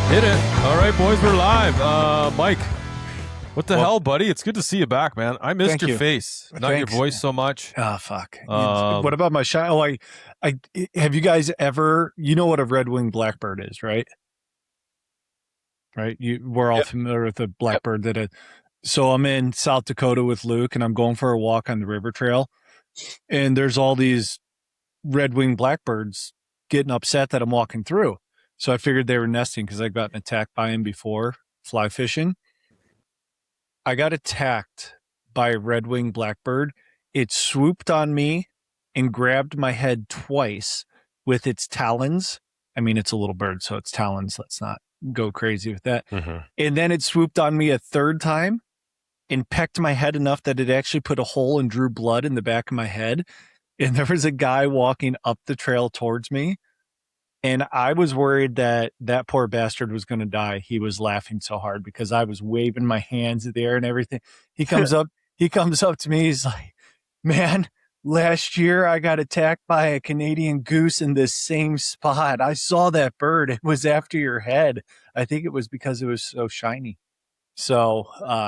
Hit it. All right, boys, we're live. Mike, what the hell, buddy? It's good to see you back, man. I missed your face, not your voice so much. Oh, fuck. What about my shot? Oh, I have you guys ever, you know what a red-winged blackbird is, right? Right? We're all familiar with the blackbird so I'm in South Dakota with Luke and I'm going for a walk on the river trail. And there's all these red-winged blackbirds getting upset that I'm walking through. So I figured they were nesting because I'd gotten attacked by them before fly fishing. I got attacked by a red-winged blackbird. It swooped on me and grabbed my head twice with its talons. I mean, it's a little bird, so it's talons. Let's not go crazy with that. Mm-hmm. And then it swooped on me a third time and pecked my head enough that it actually put a hole and drew blood in the back of my head. And there was a guy walking up the trail towards me. And I was worried that that poor bastard was going to die. He was laughing so hard because I was waving my hands in the air and everything. He comes up to me. He's like, man, last year I got attacked by a Canadian goose in this same spot. I saw that bird. It was after your head. I think it was because it was so shiny. So,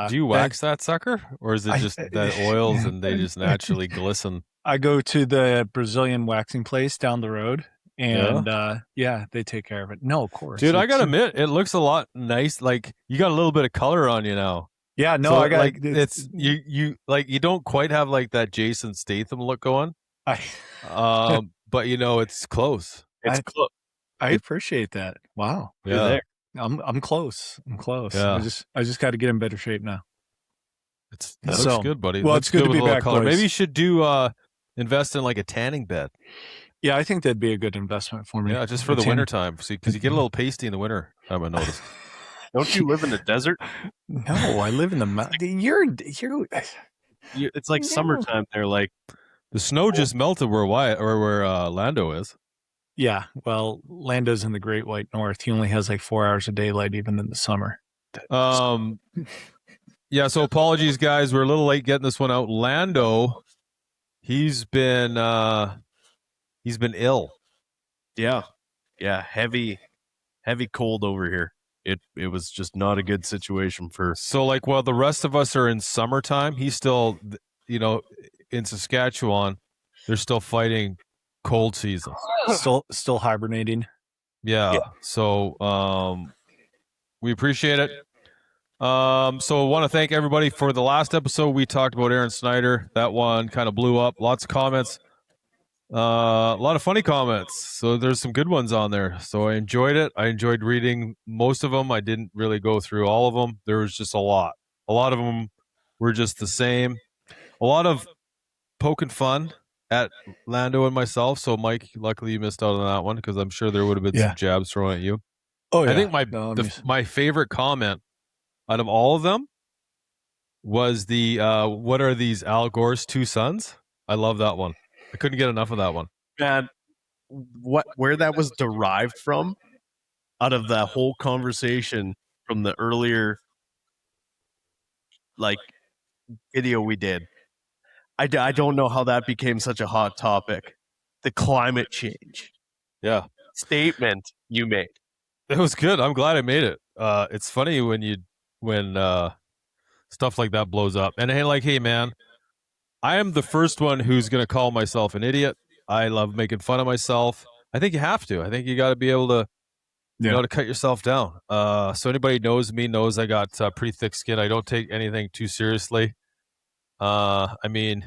do you wax that sucker, or is it just that oils and they just naturally glisten? I go to the Brazilian waxing place down the road. And they take care of it. No, of course, dude. I gotta admit, it looks a lot nice. Like you got a little bit of color on you now. Yeah, no, so I got like it's you like you don't quite have like that Jason Statham look going. But you know it's close. It's close. I appreciate that. Wow, yeah, you're there. I'm close. I'm close. Yeah. I just got to get in better shape now. It looks good, buddy. Well, it's good to be back, color. boys. Maybe you should do invest in like a tanning bed. Yeah, I think that'd be a good investment for me. Yeah, just for the winter time. See, because you get a little pasty in the winter. I noticed. Don't you live in the desert? No, I live in the mountain. It's like summertime there. Like the snow just melted where Lando is. Yeah, well, Lando's in the Great White North. He only has like 4 hours of daylight, even in the summer. Yeah. So apologies, guys. We're a little late getting this one out. Lando, he's been ill. Yeah, heavy cold over here. It was just not a good situation for. So like while the rest of us are in summertime, he's still, in Saskatchewan, they're still fighting cold season. Still hibernating. Yeah. So we appreciate it. So I want to thank everybody for the last episode. We talked about Aaron Snyder. That one kind of blew up. Lots of comments. A lot of funny comments. So there's some good ones on there. So I enjoyed it. I enjoyed reading most of them. I didn't really go through all of them. There was just a lot. A lot of them were just the same. A lot of poking fun at Lando and myself. So Mike, luckily you missed out on that one because I'm sure there would have been some jabs thrown at you. Oh yeah. I think my favorite comment out of all of them was the what are these Al Gore's two sons? I love that one. I couldn't get enough of that one. Man, where that was derived from, out of that whole conversation from the earlier video we did, I don't know how that became such a hot topic. The climate change, statement you made. It was good. I'm glad I made it. It's funny when stuff like that blows up, and hey, man. I am the first one who's going to call myself an idiot. I love making fun of myself. I think you have to. I think you got to be able to, to cut yourself down. So anybody knows me knows I got pretty thick skin. I don't take anything too seriously. I mean,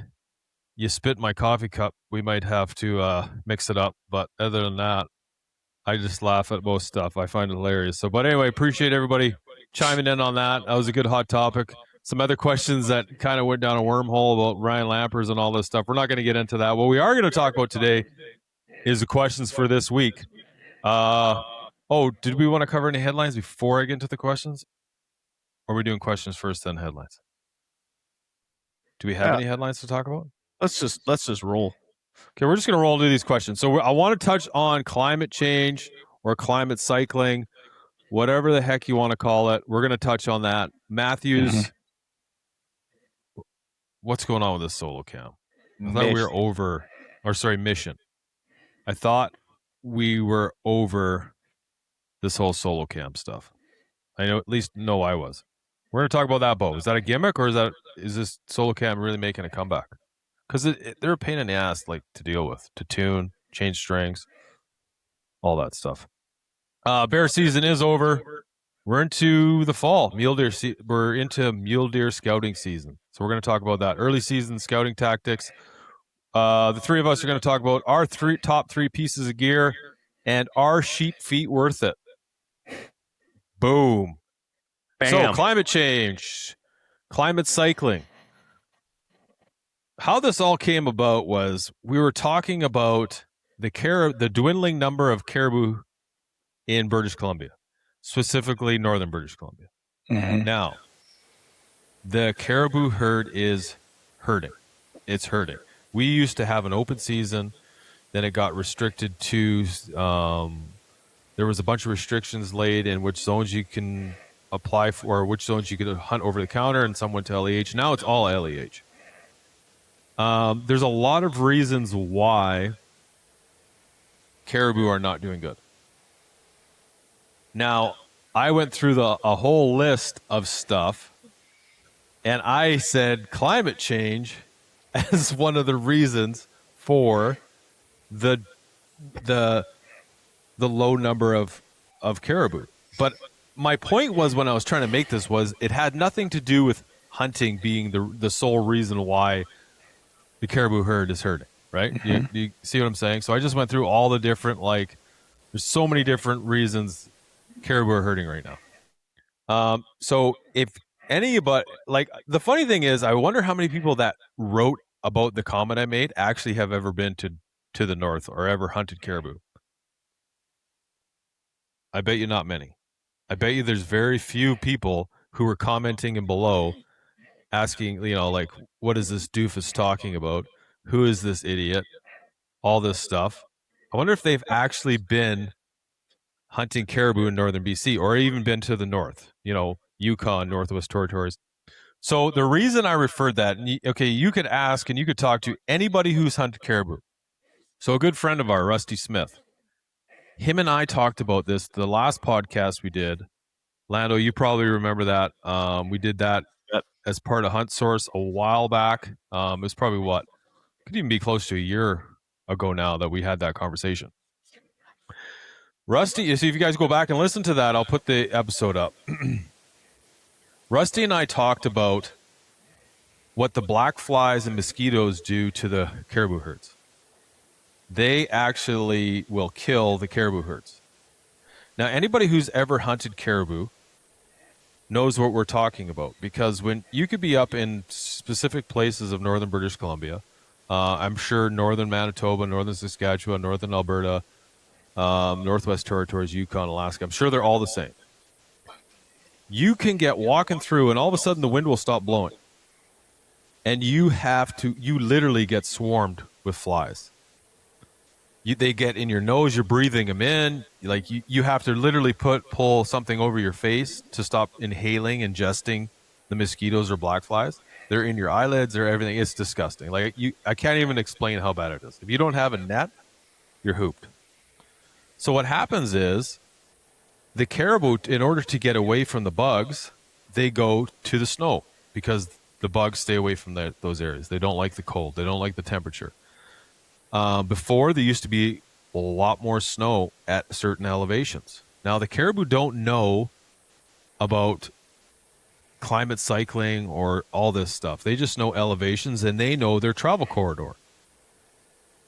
you spit my coffee cup, we might have to mix it up. But other than that, I just laugh at most stuff. I find it hilarious. So, but anyway, appreciate everybody chiming in on that. That was a good hot topic. Some other questions that kind of went down a wormhole about Ryan Lampers and all this stuff. We're not going to get into that. What we are going to talk about today is the questions for this week. Did we want to cover any headlines before I get into the questions? Or are we doing questions first, then headlines? Do we have any headlines to talk about? Let's just roll. Okay, we're just going to roll into these questions. So I want to touch on climate change or climate cycling, whatever the heck you want to call it. We're going to touch on that. Matthews, what's going on with this solo cam? I thought we were over, mission. I thought we were over this whole solo cam stuff. I know, at least know I was. We're going to talk about that, Bo. Is that a gimmick, or is this solo cam really making a comeback? Because they're a pain in the ass, like, to deal with, to tune, change strings, all that stuff. Bear season is over. We're into the fall. We're into mule deer scouting season. So we're going to talk about that. Early season scouting tactics. The three of us are going to talk about our top three pieces of gear and are sheep feet worth it? Boom. Bam. So climate change, climate cycling. How this all came about was we were talking about the dwindling number of caribou in British Columbia, specifically northern British Columbia. Mm-hmm. Now, the caribou herd is hurting. It's hurting. We used to have an open season, then it got restricted to. There was a bunch of restrictions laid in which zones you can apply for, or which zones you could hunt over the counter, and some went to LEH. Now it's all LEH. There's a lot of reasons why caribou are not doing good. Now, I went through a whole list of stuff, and I said climate change as one of the reasons for the low number of caribou. But my point was, when I was trying to make this, was it had nothing to do with hunting being the sole reason why the caribou herd is hurting, right? Mm-hmm. You see what I'm saying? So I just went through all the different, like, there's so many different reasons caribou are hurting right now. So if anybody, like, the funny thing is, I wonder how many people that wrote about the comment I made actually have ever been to the north or ever hunted caribou. I bet you not many. I bet you there's very few people who were commenting in below asking, like, what is this doofus talking about? Who is this idiot? All this stuff. I wonder if they've actually been hunting caribou in northern BC, or even been to the north, Yukon, Northwest Territories. So the reason I referred that, okay, you could ask and you could talk to anybody who's hunted caribou. So a good friend of ours, Rusty Smith, him and I talked about this the last podcast we did. Lando, you probably remember that. We did that as part of Hunt Source a while back. It was probably could even be close to a year ago now that we had that conversation. Rusty, so if you guys go back and listen to that, I'll put the episode up. Rusty and I talked about what the black flies and mosquitoes do to the caribou herds. They actually will kill the caribou herds. Now, anybody who's ever hunted caribou knows what we're talking about, because when you could be up in specific places of northern British Columbia, I'm sure northern Manitoba, northern Saskatchewan, northern Alberta, Northwest Territories, Yukon, Alaska, I'm sure they're all the same. You can get walking through and all of a sudden the wind will stop blowing. And you literally get swarmed with flies. They get in your nose, you're breathing them in. Like you have to literally pull something over your face to stop inhaling, ingesting the mosquitoes or black flies. They're in your eyelids, they're everything. It's disgusting. Like I can't even explain how bad it is. If you don't have a net, you're hooped. So what happens is the caribou, in order to get away from the bugs, they go to the snow, because the bugs stay away from those areas. They don't like the cold. They don't like the temperature. Before, there used to be a lot more snow at certain elevations. Now, the caribou don't know about climate cycling or all this stuff. They just know elevations, and they know their travel corridor.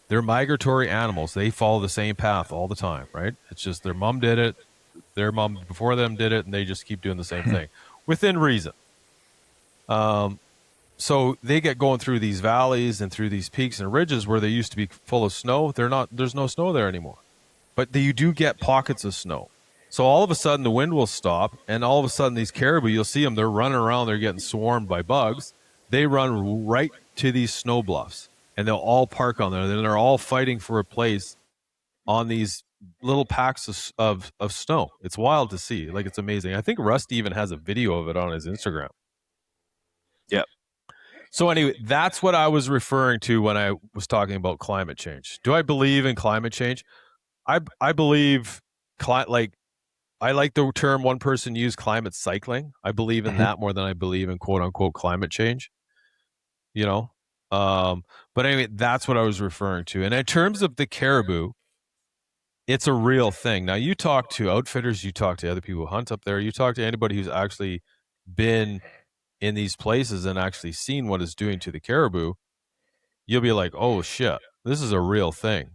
They're migratory animals. They follow the same path all the time, right? It's just their mom did it, their mom before them did it, and they just keep doing the same thing within reason. So they get going through these valleys and through these peaks and ridges where they used to be full of snow. There's no snow there anymore. But you do get pockets of snow. So all of a sudden the wind will stop, and all of a sudden these caribou, you'll see them, they're running around, they're getting swarmed by bugs. They run right to these snow bluffs, and they'll all park on there. And they're all fighting for a place on these little packs of snow. It's wild to see. Like, it's amazing. I think Rusty even has a video of it on his Instagram. Yep. So anyway, that's what I was referring to when I was talking about climate change. Do I believe in climate change? I believe I like the term one person used, climate cycling. I believe in that more than I believe in quote unquote climate change. You know, but anyway, that's what I was referring to. And in terms of the caribou, it's a real thing. Now, you talk to outfitters, you talk to other people who hunt up there, you talk to anybody who's actually been in these places and actually seen what it's doing to the caribou, you'll be like, oh shit, this is a real thing.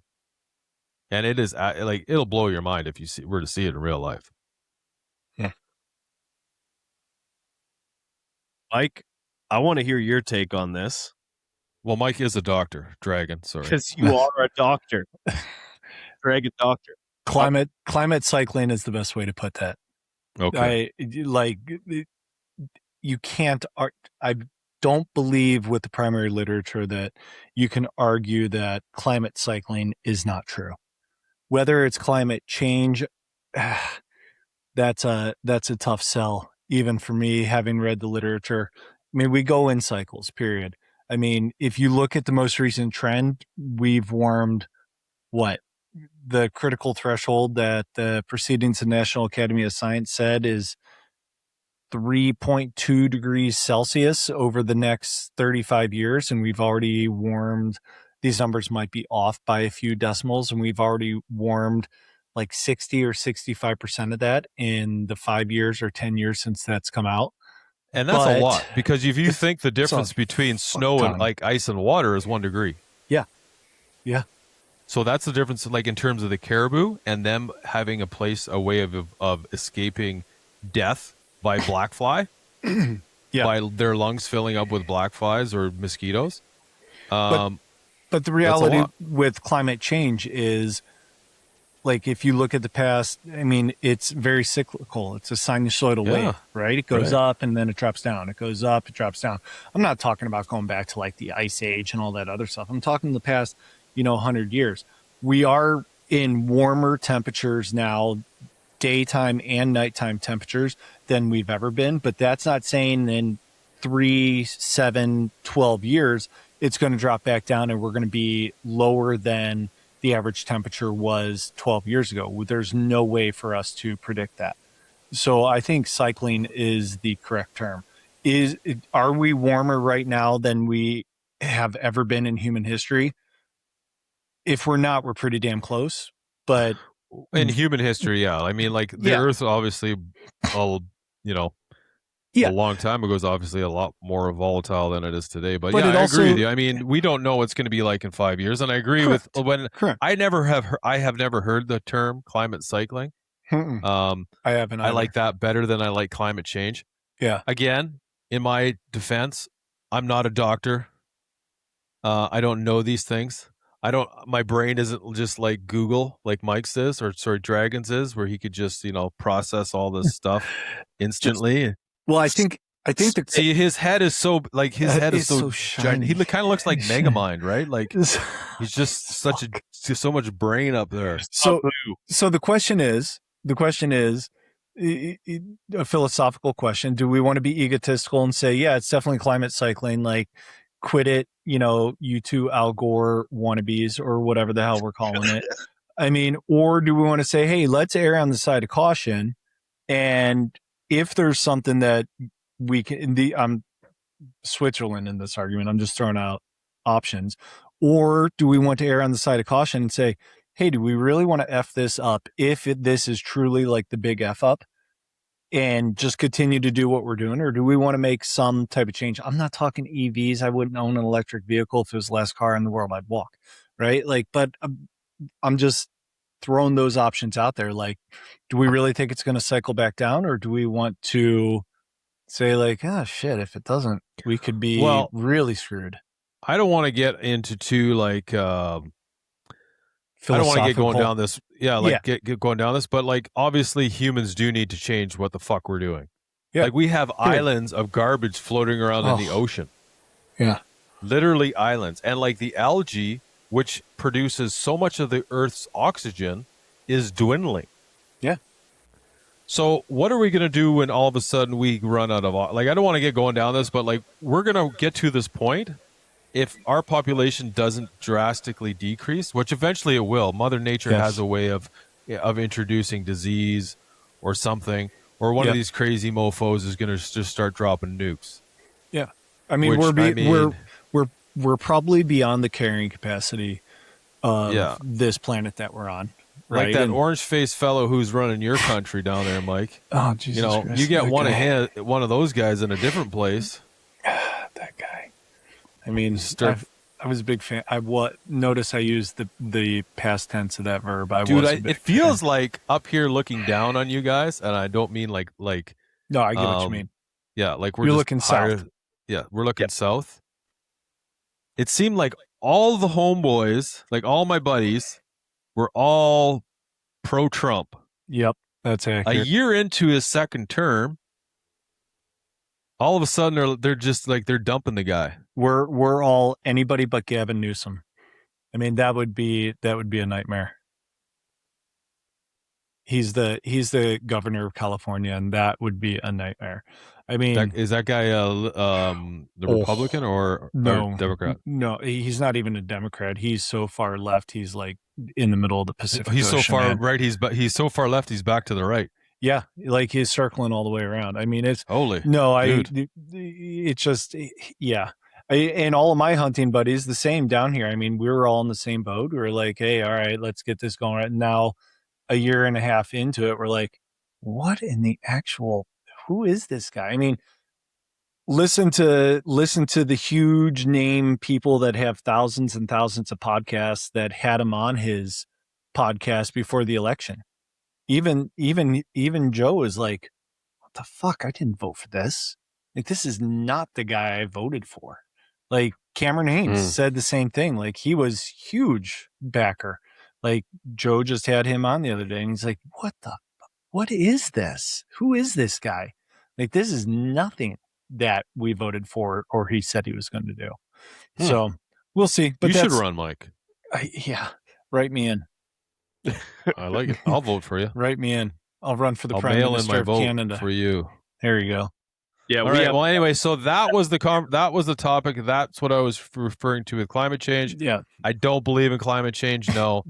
And it is like, it'll blow your mind if you were to see it in real life. Yeah. Mike, I want to hear your take on this. Well, Mike is a doctor, Dragon, sorry. Because you are a doctor. Dragon doctor. Climate cycling is the best way to put that. Okay. You can't, I don't believe with the primary literature that you can argue that climate cycling is not true. Whether it's climate change, that's a tough sell, even for me, having read the literature. I mean, we go in cycles, period. I mean, if you look at the most recent trend, we've warmed the critical threshold that the Proceedings of the National Academy of Science said is 3.2 degrees Celsius over the next 35 years. And we've already warmed, these numbers might be off by a few decimals, and we've already warmed like 60 or 65% of that in the 5 years or 10 years since that's come out. And that's a lot, because if you think the difference between snow and like ice and water is 1 degree. Yeah. Yeah. So that's the difference, like in terms of the caribou and them having a way of escaping death by black fly, by their lungs filling up with black flies or mosquitoes. But the reality with climate change is, like, if you look at the past, I mean, it's very cyclical. It's a sinusoidal wave, right? It goes up and then it drops down. It goes up, it drops down. I'm not talking about going back to like the Ice Age and all that other stuff. I'm talking the past, 100 years. We are in warmer temperatures now, daytime and nighttime temperatures, than we've ever been. But that's not saying in 3, 7, 12 years, it's going to drop back down and we're going to be lower than the average temperature was 12 years ago. There's no way for us to predict that. So I think cycling is the correct term. Are we warmer right now than we have ever been in human history? If we're not, we're pretty damn close. But in human history, yeah. I mean, like the Earth, obviously, a long time ago is obviously a lot more volatile than it is today. But yeah, I agree with you. I mean, we don't know what's going to be like in 5 years, and I agree with I have never heard the term climate cycling. I haven't. I like that better than I like climate change. Yeah. Again, in my defense, I'm not a doctor. I don't know these things. My brain isn't just like Google, like Mike's is, or sorry, Dragon's is, where he could just, process all this stuff instantly. Well, I think see, his head is so so shiny. He kind of looks like Megamind, right? Like he's just so much brain up there. So the question is a philosophical question. Do we want to be egotistical and say, yeah, it's definitely climate cycling, like quit it, you two Al Gore wannabes or whatever the hell we're calling it. I mean, or do we want to say, hey, let's err on the side of caution, and if there's something that we can, I'm Switzerland in this argument, I'm just throwing out options. Or do we want to err on the side of caution and say, hey, do we really want to F this up if this is truly like the big F up and just continue to do what we're doing? Or do we want to make some type of change? I'm not talking EVs. I wouldn't own an electric vehicle if it was the last car in the world. I'd walk, right? Like, but I'm just throwing those options out there. Like, do we really think it's going to cycle back down, or do we want to say like, shit, if it doesn't, we could be really screwed? I don't want to get into too like, I don't want to get going down this. Get going down this, but like, obviously humans do need to change what the fuck we're doing. Yeah. Like we have islands of garbage floating around in the ocean. Yeah. Literally islands. And like the algae, which produces so much of the Earth's oxygen, is dwindling. Yeah. So what are we going to do when all of a sudden we run out of, like, I don't want to get going down this, but like, we're going to get to this point if our population doesn't drastically decrease, which eventually it will. Mother Nature has a way of introducing disease or something, or one of these crazy mofos is going to just start dropping nukes. Yeah, I mean, we're probably beyond the carrying capacity of this planet that we're on. Right? Like that orange-faced fellow who's running your country down there, Mike. Oh, Jesus Christ. You get one of those guys in a different place. That guy. I mean, I was a big fan. Notice I used the past tense of that verb. It feels like up here looking down on you guys, and I don't mean like. No, I get what you mean. Yeah, like you're looking south. Yeah, we're looking south. It seemed like all the homeboys, like all my buddies, were all pro-Trump. Yep, that's accurate. A year into his second term, all of a sudden they're just like they're dumping the guy. We're all anybody but Gavin Newsom. I mean, that would be a nightmare. He's the governor of California, and that would be a nightmare. I mean, is that guy the Republican or Democrat? No, he's not even a Democrat. He's so far left. He's like in the middle of the Pacific. He's Ocean, so far man. right. He's so far left. He's back to the right. Yeah, like he's circling all the way around. I mean, it's it's just and all of my hunting buddies the same down here. I mean, we were all in the same boat. We were like, hey, all right, let's get this going. Right now, a year and a half into it, we're like, what in the actual? Who is this guy? I mean, listen to the huge name people that have thousands and thousands of podcasts that had him on his podcast before the election. Even Joe is like, what the fuck? I didn't vote for this. Like, this is not the guy I voted for. Like, Cameron Haynes said the same thing. Like, he was huge backer. Like, Joe just had him on the other day, and he's like, what is this? Who is this guy? Like, this is nothing that we voted for or he said he was going to do. So we'll see. But you should run, Mike. Write me in. I like it. I'll vote for you. Write me in. I'll run for the Prime Minister of Canada. For you. There you go. Yeah. Well, anyway, so that was the topic. That's what I was referring to with climate change. Yeah. I don't believe in climate change. No.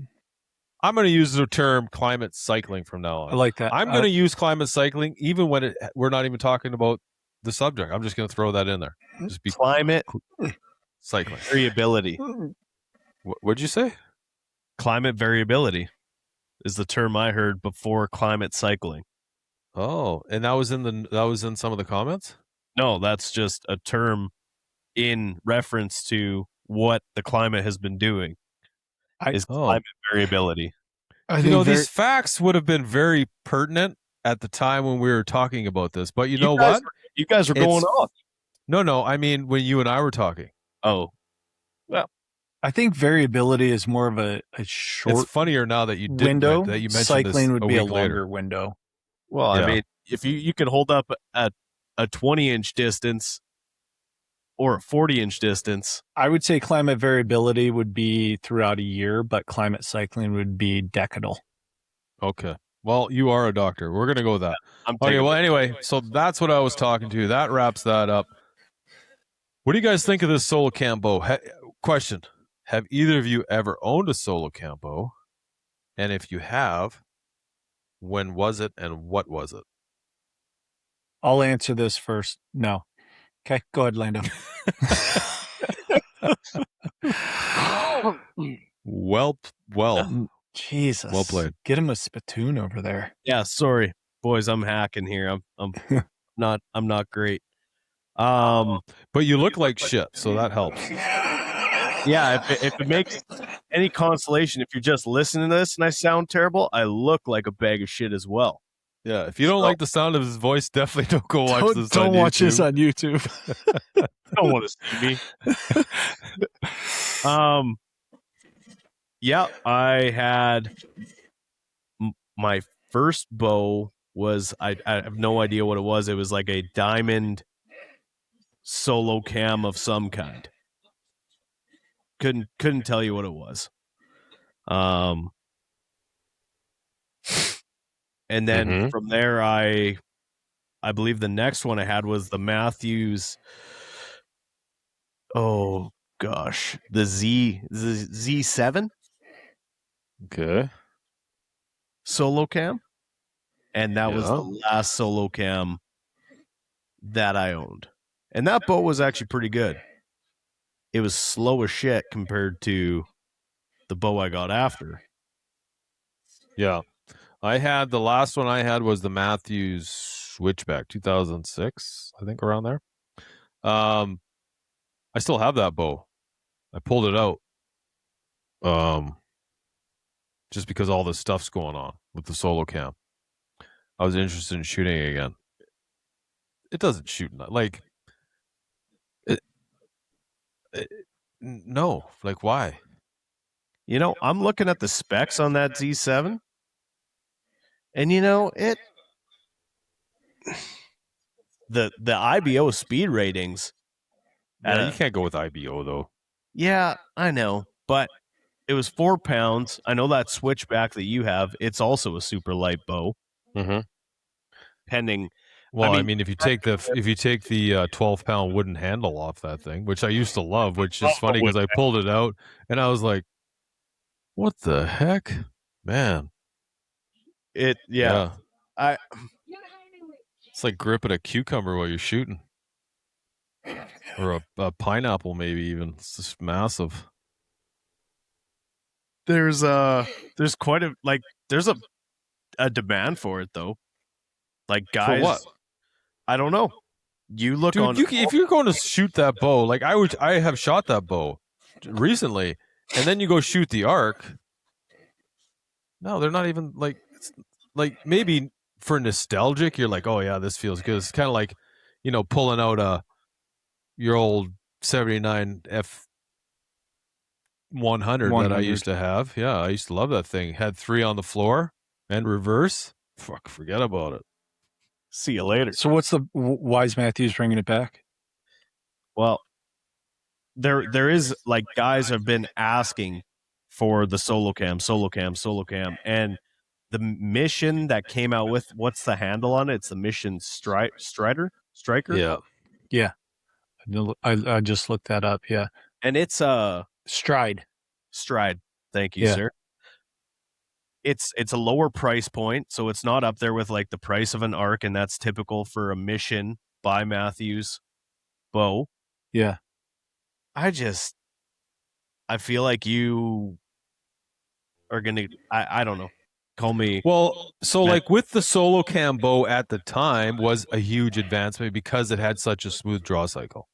I'm going to use the term climate cycling from now on. I like that. I'm going to use climate cycling even when we're not even talking about the subject. I'm just going to throw that in there. Just be climate cycling. Variability. What'd you say? Climate variability is the term I heard before climate cycling. Oh, and that was in some of the comments? No, that's just a term in reference to what the climate has been doing. Climate variability. These facts would have been very pertinent at the time when we were talking about this, but you know what? You guys were going off. No, I mean when you and I were talking. Oh, well, I think variability is more of a short. It's funnier now that you did window. That you mentioned cycling would be a longer later. window. Well, I mean, if you can hold up at a 20-inch distance or a 40-inch distance, I would say climate variability would be throughout a year, but climate cycling would be decadal. Okay. Well, you are a doctor. We're going to go with that. Okay, well, anyway, so that's what I was talking to. That wraps that up. What do you guys think of this solo cam bow? Question. Have either of you ever owned a solo cam bow? And if you have, when was it and what was it? I'll answer this first. No. Okay, go ahead, Lando. Well. Jesus. Well played. Get him a spittoon over there. Yeah, sorry, boys. I'm hacking here. I'm not great. But you look like shit, so that helps. Yeah, if it makes any consolation, if you're just listening to this and I sound terrible, I look like a bag of shit as well. Yeah, if you don't like the sound of his voice, definitely don't go watch this. Don't watch this on YouTube. Don't want to see me. Yeah, I had my first bow was I have no idea what it was. It was like a diamond solo cam of some kind. Couldn't tell you what it was. And then from there, I believe the next one I had was the Matthews. Oh gosh, the Z7. Okay. Solo cam. and that was the last solo cam that I owned. And that bow was actually pretty good. It was slow as shit compared to the bow I got after. Yeah. I had the last one I had was the Matthews Switchback 2006, I think around there. I still have that bow. I pulled it out. Just because all this stuff's going on with the solo cam. I was interested in shooting again. It doesn't shoot like no, like why? You know, I'm looking at the specs on that Z7, and you know, the IBO speed ratings. Yeah, you can't go with IBO though. Yeah, I know, but it was 4 pounds. I know that switchback that you have, it's also a super light bow. Mm-hmm. Pending. Well, I mean, if you take the 12-pound wooden handle off that thing, which I used to love, which is funny because I pulled it out and I was like, "What the heck, man?" It's like gripping a cucumber while you're shooting, or a pineapple, maybe even. It's just massive. There's quite a there's a demand for it though. Like guys, for what? I don't know. You look Dude, on if you're going to shoot that bow, like I have shot that bow recently, and then you go shoot the arc. No, they're not even like. It's like maybe for nostalgic, you're like, oh yeah, this feels good. It's kind of like, pulling out your old 79 F 100 that I used to have. Yeah, I used to love that thing. Had 3 on the floor and reverse. Fuck, forget about it. See you later. So what's why is Matthews bringing it back? Well, there is like guys have been asking for the solo cam, and the mission that came out with, what's the handle on it? It's the mission Striker. Yeah. I just looked that up. Yeah, and it's Stride. Thank you, sir. It's a lower price point, so it's not up there with like the price of an arc, and that's typical for a mission by Matthews bow. Yeah. I feel like you are gonna. I don't know. Call me. Well, so like with the solo cam bow at the time was a huge advancement because it had such a smooth draw cycle.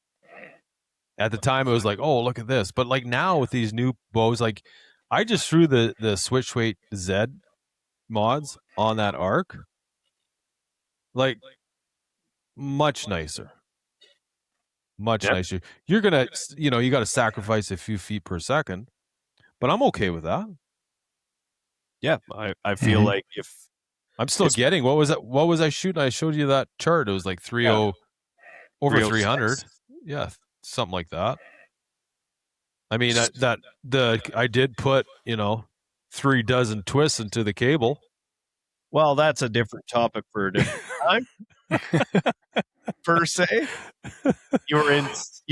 At the time, it was like, oh, look at this. But like now with these new bows, like I just threw the Switch Weight Z mods on that arc, like much nicer. Nicer. You're gonna, you got to sacrifice a few feet per second, but I'm okay with that. Yeah, I feel like if I'm still getting what was I shooting? I showed you that chart. It was like 30 over 300. Yeah, something like that. I mean I did put 3 dozen twists into the cable. Well, that's a different topic for a different time. Per se, you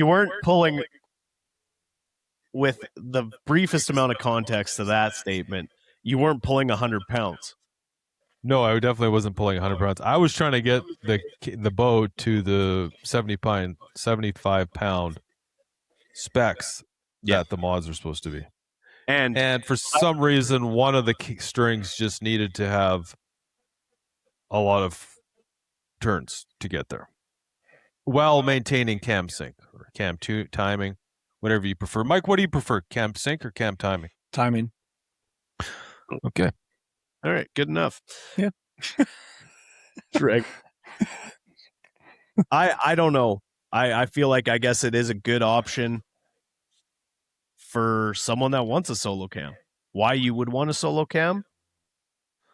weren't pulling, with the briefest amount of context to that statement, you weren't pulling 100 pounds. No, I definitely wasn't pulling 100 pounds. I was trying to get the bow to the 75 pound specs that the mods are supposed to be. And for some reason, one of the strings just needed to have a lot of turns to get there, while maintaining cam sync or cam timing, whatever you prefer. Mike, what do you prefer, cam sync or cam timing? Timing. Okay. All right, good enough. Yeah. Greg. I don't know. I feel like I guess it is a good option for someone that wants a solo cam. Why you would want a solo cam?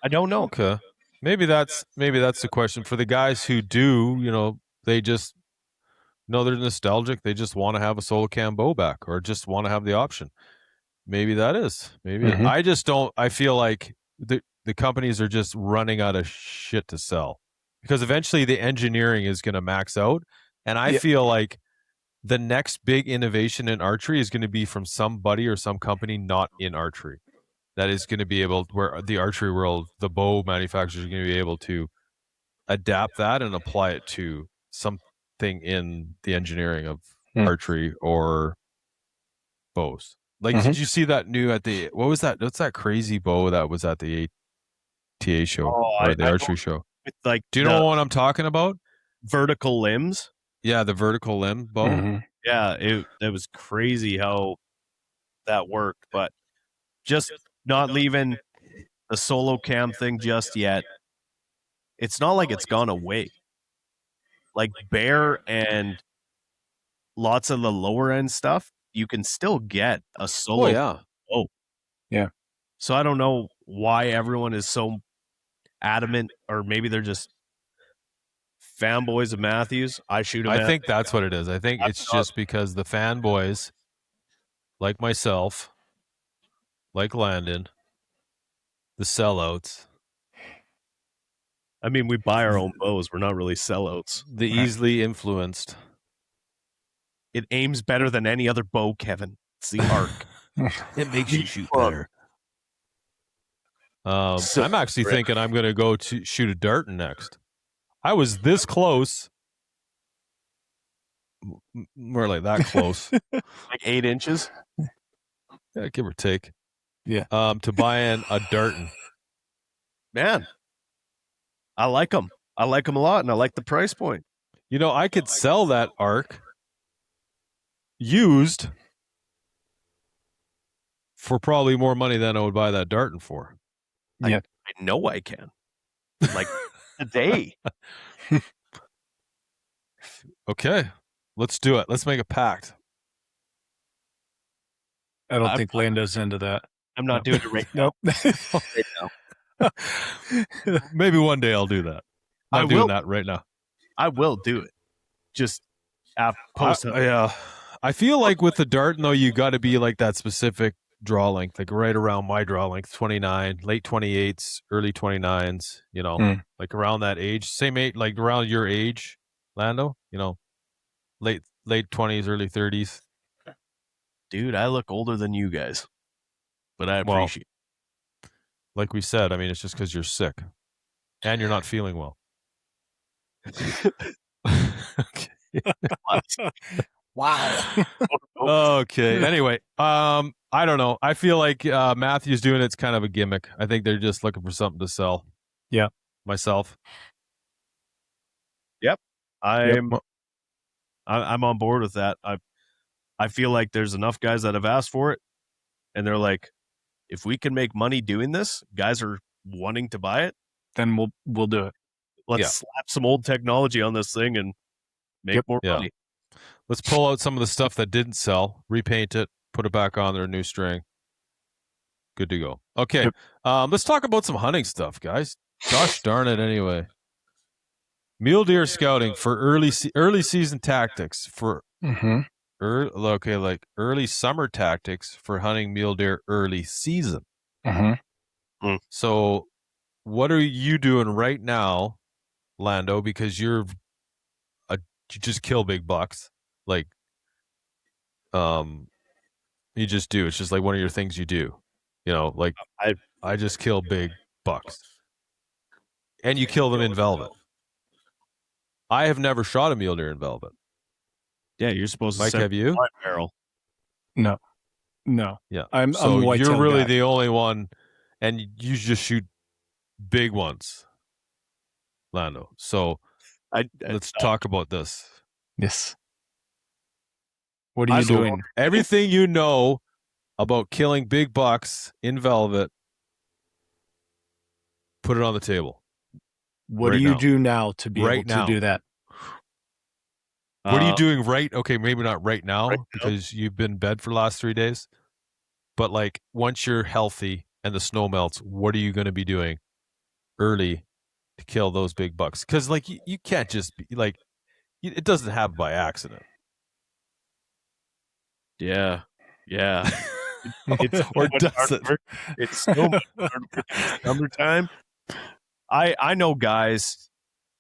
I don't know. Okay. Maybe that's the question for the guys who do, they just know they're nostalgic. They just want to have a solo cam bow back or just want to have the option. Maybe that is. Maybe I just don't. I feel like the companies are just running out of shit to sell because eventually the engineering is going to max out. And I feel like the next big innovation in archery is going to be from somebody or some company not in archery. that is going to be able, where the archery world, the bow manufacturers are going to be able to adapt that and apply it to something in the engineering of archery or bows. Like, did you see that new at the, what was that? What's that crazy bow that was at the ATA show or the archery show? Like, do you know what I'm talking about? Vertical limbs. Yeah, the vertical limb bow. Yeah, it was crazy how that worked, but just not leaving the solo cam thing just yet. It's not like it's gone away. Like bear and lots of the lower end stuff, you can still get a solo. Oh yeah. Oh yeah. So I don't know why everyone is so adamant, or maybe they're just fanboys of Matthews. I think that's what it is. I think it's just because the fanboys, like myself, like Landon, the sellouts. I mean, we buy our own bows. We're not really sellouts. The easily influenced. It aims better than any other bow, Kevin. It's the arc. It makes you shoot better. I'm actually thinking I'm going to go to shoot a dart next. I was this close. More like that close. Like 8 inches? Yeah, give or take. Yeah. To buy in a darton. Man, I like them. I like them a lot, and I like the price point. You know, I could sell that arc used for probably more money than I would buy that darton for. Yeah. I know I can. Like today. Okay. Let's do it. Let's make a pact. I don't think Lando's into that. I'm not doing it right now. Nope. Maybe one day I'll do that. I'm doing that right now. I will do it. Just post. Yeah. I feel like with the darton, though, you got to be like that specific draw length, like right around my draw length, 29, late 28s, early 29s, you know, like around that age. Same age, like around your age, Lando, you know, late 20s, early 30s. Dude, I look older than you guys, but I appreciate it. Like we said, I mean, it's just because you're sick and you're not feeling well. Okay. Wow. Okay. Anyway, I don't know. I feel like Matthew's doing it's kind of a gimmick. I think they're just looking for something to sell. Yeah. Myself. Yep. I'm on board with that. I feel like there's enough guys that have asked for it, and they're like, if we can make money doing this, guys are wanting to buy it, then we'll do it. Let's slap some old technology on this thing and make more money. Let's pull out some of the stuff that didn't sell, repaint it, put it back on there, new string. Good to go. Okay. Let's talk about some hunting stuff, guys. Gosh darn it anyway. Mule deer scouting for early season tactics for early summer tactics for hunting mule deer early season. So what are you doing right now, Lando? Because you just kill big bucks. Like, you just do. It's just like one of your things you do. You know, like I just kill big bucks. And you kill them in velvet. I have never shot a mule deer in velvet. Yeah, you're supposed to. Mike, have you? Barrel. No. Yeah. I'm you're really guy. the only one, and you just shoot big ones, Lando. So let's talk about this. Yes. What are you doing? Everything you know about killing big bucks in velvet, put it on the table. What do you do now to be able to do that? What are you doing okay, maybe not right now because you've been in bed for the last 3 days. But like once you're healthy and the snow melts, what are you going to be doing early to kill those big bucks? Because like you can't just be like, it doesn't happen by accident. Yeah. Or does it? It's so much harder in summertime. I know guys,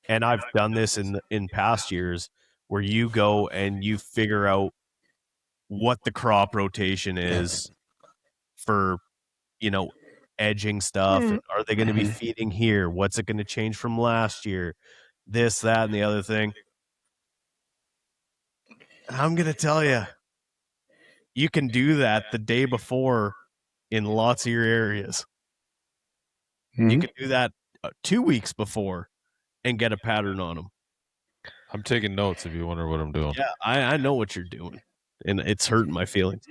and I've done this in past years, where you go and you figure out what the crop rotation is for, edging stuff, and are they going to be feeding here? What's it going to change from last year? This, that, and the other thing. I'm going to tell you, you can do that the day before in lots of your areas. You can do that 2 weeks before and get a pattern on them. I'm taking notes if you wonder what I'm doing. Yeah, I know what you're doing, and it's hurting my feelings.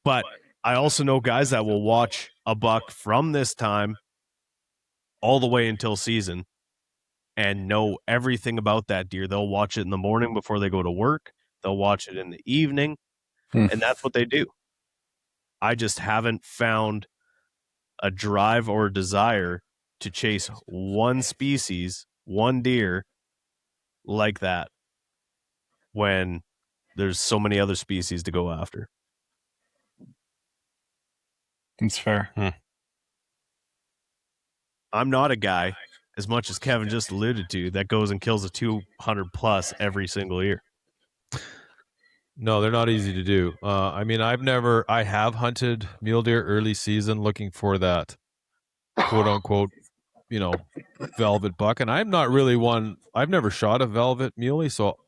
But I also know guys that will watch a buck from this time all the way until season and know everything about that deer. They'll watch it in the morning before they go to work. They'll watch it in the evening, and that's what they do. I just haven't found a drive or a desire to chase one species, one deer like that when there's so many other species to go after. That's fair. I'm not a guy, as much as Kevin just alluded to, that goes and kills a 200 plus every single year. No, they're not easy to do. I mean, I have hunted mule deer early season looking for that quote unquote, velvet buck. And I'm not really one, I've never shot a velvet muley. So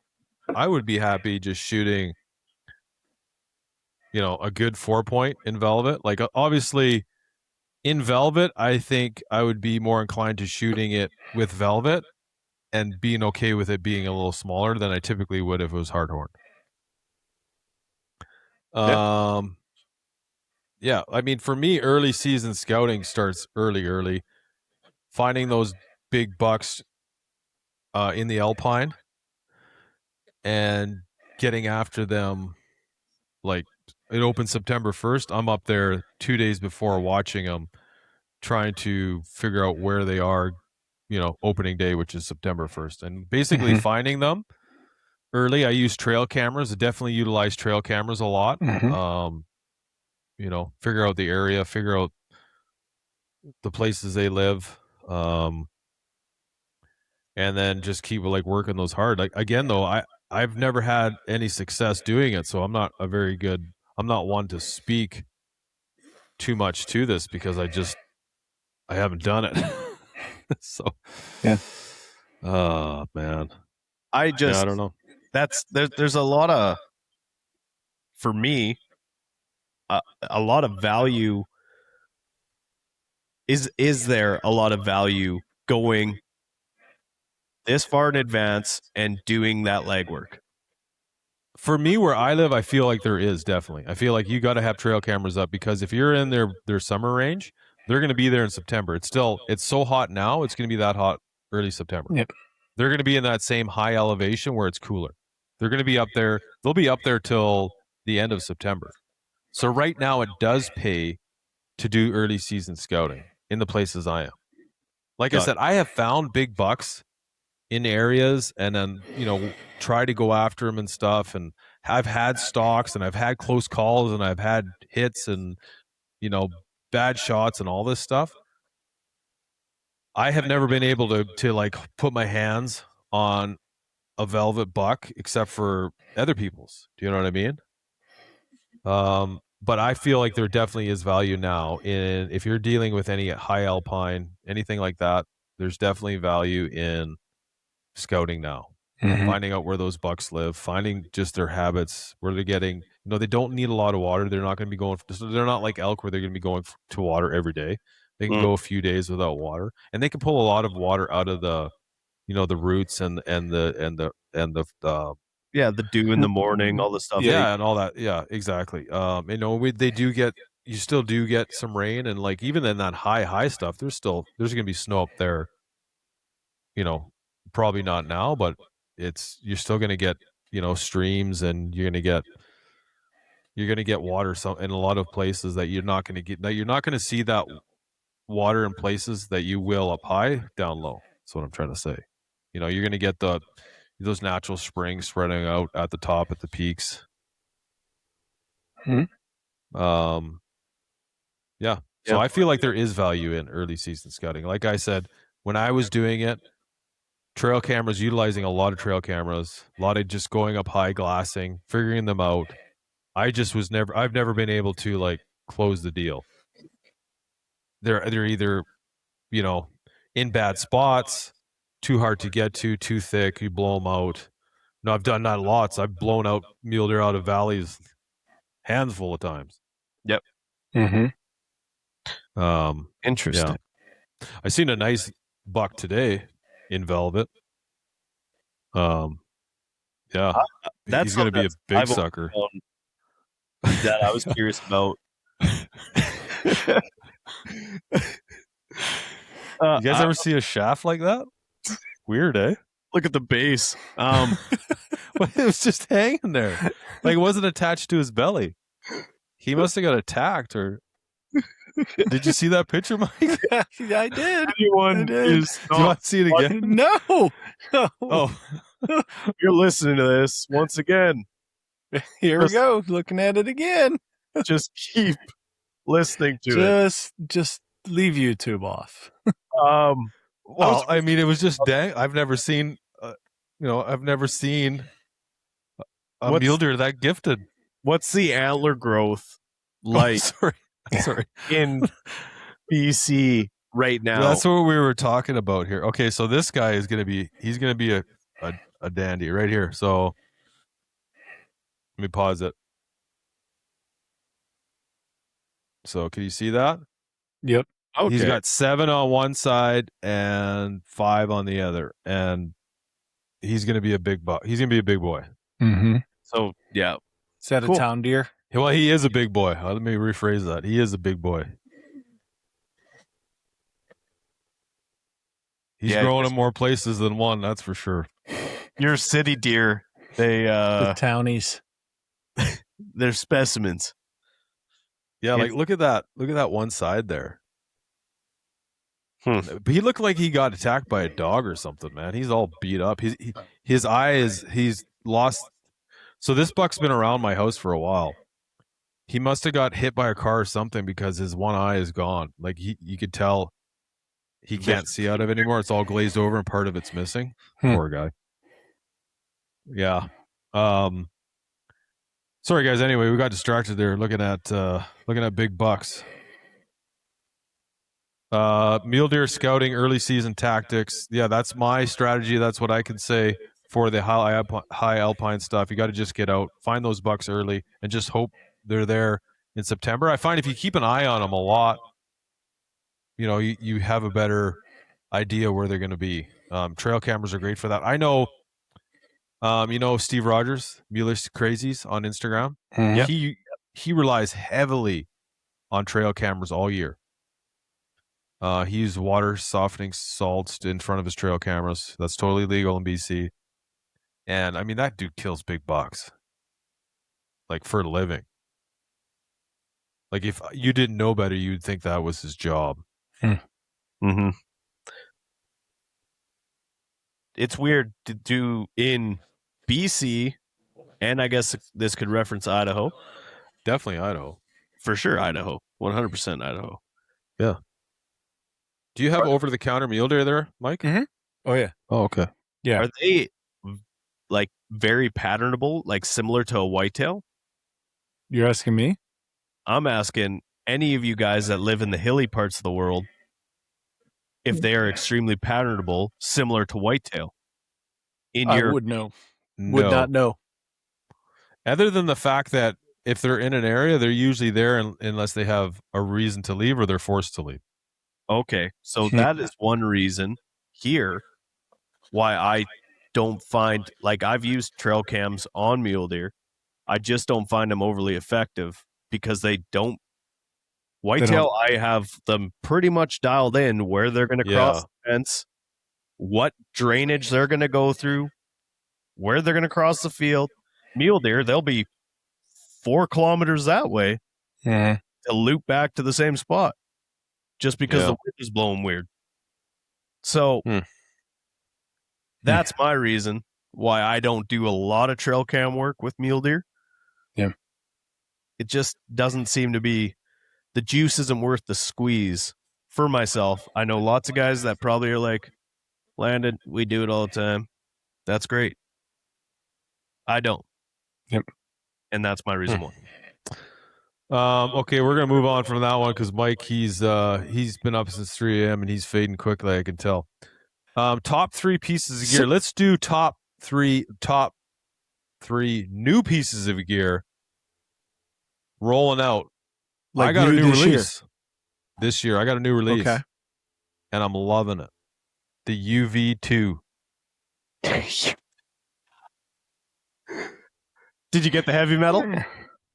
I would be happy just shooting, a good 4-point in velvet. Like obviously in velvet, I think I would be more inclined to shooting it with velvet and being okay with it being a little smaller than I typically would if it was hardhorn. Yeah, I mean, for me, early season scouting starts early. Finding those big bucks in the alpine and getting after them. Like it opens September 1st. I'm up there 2 days before watching them, trying to figure out where they are, opening day, which is September 1st. And basically finding them early. I use trail cameras. I definitely utilize trail cameras a lot. Figure out the area, figure out the places they live, and then just keep working those hard. Like again, though, I've never had any success doing it, so I'm not one to speak too much to this because I haven't done it. So yeah. Oh man, I don't know. There's a lot of, for me, a lot of value. Is there a lot of value going this far in advance and doing that legwork? For me, where I live, I feel like there is definitely. I feel like you got to have trail cameras up because if you're in their summer range, they're going to be there in September. It's so hot now. It's going to be that hot early September. Yep. They're going to be in that same high elevation where it's cooler. They're going to be up there. They'll be up there till the end of September. So right now, it does pay to do early season scouting in the places I am. Like I said, I have found big bucks in areas and then, try to go after them and stuff. And I've had stalks and I've had close calls and I've had hits and, bad shots and all this stuff. I have never been able to put my hands on a velvet buck except for other people's. Do you know what I mean? But I feel like there definitely is value now in if you're dealing with any high alpine, anything like that, there's definitely value in scouting now. Finding out where those bucks live, finding just their habits, where they're getting, they don't need a lot of water. They're not going to be going, they're not like elk where they're going to be going to water every day. They can go a few days without water and they can pull a lot of water out of the, the roots and the the dew in the morning, all the stuff. Yeah. And all that. Yeah, exactly. You still do get some rain and even in that high stuff, there's going to be snow up there, probably not now, but you're still going to get, streams and you're going to get water in a lot of places that you're not going to get, that you're not going to see that water in places that you will up high, down low. That's what I'm trying to say. You're going to get those natural springs spreading out at the top, at the peaks. So I feel like there is value in early season scouting. Like I said, when I was doing it, trail cameras, utilizing a lot of trail cameras, a lot of just going up high, glassing, figuring them out. I've never been able to close the deal. they're either, you know, in bad spots, too hard to get to, too thick, you blow them out. No, I've done that lots. I've blown out mule deer out of valleys handful of times. Interesting. Yeah. I seen a nice buck today in velvet. Yeah, That's he's going to be a big I've always sucker. known that I was curious about. You guys ever see a shaft like that? Weird, eh? Look at the base. But it was just hanging there. Like it wasn't attached to his belly. He must have got attacked or did you see that picture, Mike? Yeah, I did. Anyone I did. is Do you want to see it again? No. Oh, you're listening to this once again. Here we go. Looking at it again. Just keep listening to it. Just leave YouTube off. well, I mean, it was just dang. I've never seen, I've never seen a mule deer that gifted. What's the antler growth like Sorry. in BC right now? Well, that's what we were talking about here. Okay, so this guy is going to be a dandy right here. So let me pause it. So can you see that? Yep. Okay. He's got 7 on one side and 5 on the other, and he's going to be a big buck. He's going to be a big boy. Mm-hmm. So yeah, Is that Cool. a town deer? Well, he is a big boy. Let me rephrase that. He is a big boy. He's growing in more places than one, that's for sure. your city deer, they The townies. they're specimens. Yeah, like look at that. Look at that one side there. Hmm. But he looked like he got attacked by a dog or something, man. He's all beat up. His eye is he's lost. So this buck's been around my house for a while. He must have got hit by a car or something because his one eye is gone. Like you could tell he can't see out of it anymore. It's all glazed over and part of it's missing. Poor guy. Yeah. Sorry guys. Anyway, we got distracted there looking at big bucks. Mule deer scouting, early season tactics. Yeah, that's my strategy. That's what I can say for the high alpine stuff. You got to just get out, find those bucks early, and just hope they're there in September. I find if you keep an eye on them a lot, you have a better idea where they're going to be. Trail cameras are great for that. I know, Steve Rogers, Mule Crazies on Instagram. Mm-hmm. He relies heavily on trail cameras all year. He used water softening salts in front of his trail cameras. That's totally legal in BC. And I mean, that dude kills big bucks, like for a living. Like if you didn't know better, you'd think that was his job. Mm-hmm. It's weird to do in BC, and I guess this could reference Idaho. Definitely Idaho. For sure, Idaho. 100% Idaho. Yeah. Do you have over-the-counter mule deer there, Mike? Mm-hmm. Oh, yeah. Oh, okay. Yeah. Are they like very patternable, like similar to a whitetail? You're asking me? I'm asking any of you guys that live in the hilly parts of the world if they are extremely patternable, similar to whitetail. I would know. No. Would not know. Other than the fact that if they're in an area, they're usually there unless they have a reason to leave or they're forced to leave. Okay, so that is one reason here why I don't find, like, I've used trail cams on mule deer. I just don't find them overly effective because they don't. Whitetail, I have them pretty much dialed in where they're going to cross the fence, what drainage they're going to go through, where they're going to cross the field. Mule deer, they'll be 4 kilometers that way to loop back to the same spot just because the wind is blowing weird. So that's my reason why I don't do a lot of trail cam work with mule deer. Yeah. It just doesn't seem to be, the juice isn't worth the squeeze for myself. I know lots of guys that probably are like, Landon, we do it all the time. That's great. I don't. Yep. And that's my reason why. Okay, we're gonna move on from that one because Mike, he's been up since 3 a.m. and he's fading quickly. I can tell. Top 3 pieces of gear. Let's do top three new pieces of gear rolling out. Like I got a new this release this year. I got a new release, Okay. and I'm loving it. The UV2. Did you get the heavy metal?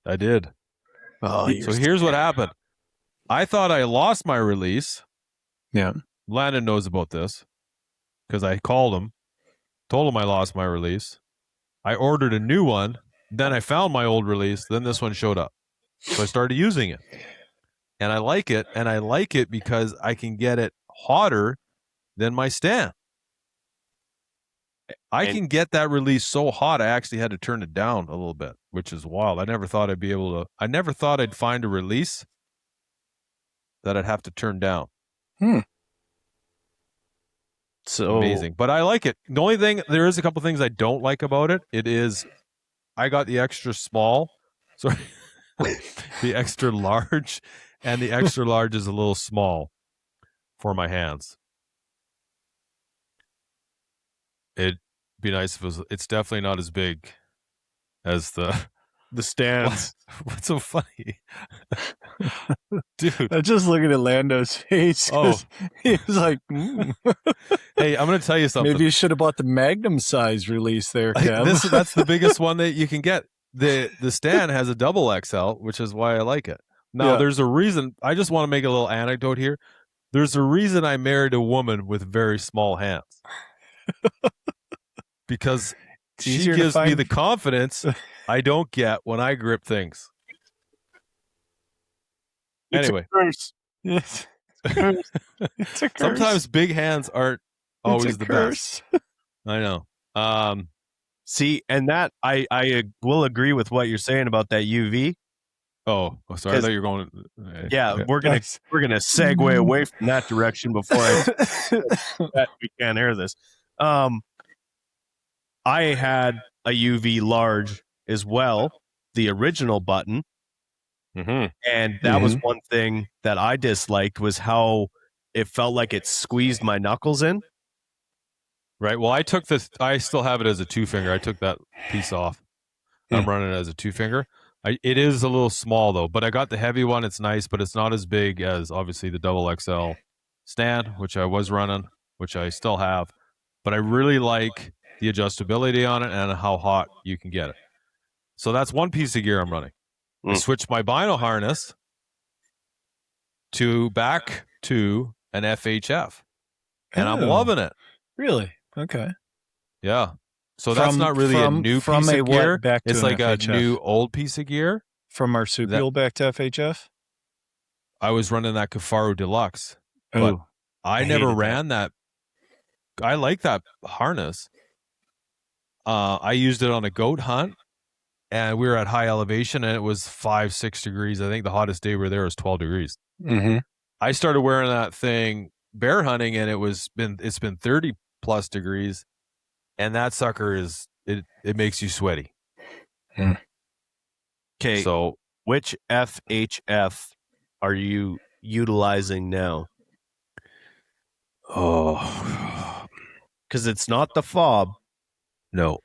I did. Oh, So here's what happened. I thought I lost my release. Yeah. Landon knows about this because I called him, told him I lost my release. I ordered a new one. Then I found my old release. Then this one showed up. So I started using it. And I like it. And I like it because I can get it hotter than my stand. I can get that release so hot, I actually had to turn it down a little bit, which is wild. I never thought I'd find a release that I'd have to turn down. So amazing. But I like it. The only thing, there is a couple things I don't like about it. It is, I got the extra small, sorry, the extra large, and the extra large is a little small for my hands. It'd be nice if it was, it's definitely not as big as the stands. What's so funny? Dude. I'm just looking at Lando's face. Oh. He was like, Hey, I'm going to tell you something. Maybe you should have bought the Magnum size release there, Kev. That's the biggest one that you can get. The stand has a double XL, which is why I like it. Now, there's a reason. I just want to make a little anecdote here. There's a reason I married a woman with very small hands. Because she gives me the confidence I don't get when I grip things. Anyway. It's a curse. It's a curse. Sometimes big hands aren't always the best. I know. See, and that I will agree with what you're saying about that UV. Oh, sorry. I thought you were going. Yeah, we're gonna segue away from that direction before we can't air this. I had a UV large as well, the original button, and that was one thing that I disliked was how it felt like it squeezed my knuckles in. Right. Well, I took this. I still have it as a 2-finger. I took that piece off. I'm running it as a 2-finger. It is a little small though, but I got the heavy one. It's nice, but it's not as big as obviously the double XL stand, which I was running, which I still have. But I really like the adjustability on it and how hot you can get it. So that's one piece of gear I'm running. I switched my bino harness back to an FHF, and I'm loving it. Really? Okay. Yeah. So that's not really a new piece of gear. It's like a new old piece of gear. From marsupial back to FHF? I was running that Kafaru Deluxe. But I never ran that. I like that harness. I used it on a goat hunt, and we were at high elevation, and it was 5-6 degrees. I think the hottest day we were there was 12 degrees. I started wearing that thing bear hunting, and it's been 30 plus degrees, and that sucker it makes you sweaty. Okay, so which FHF are you utilizing now? Oh, because it's not the fob. No,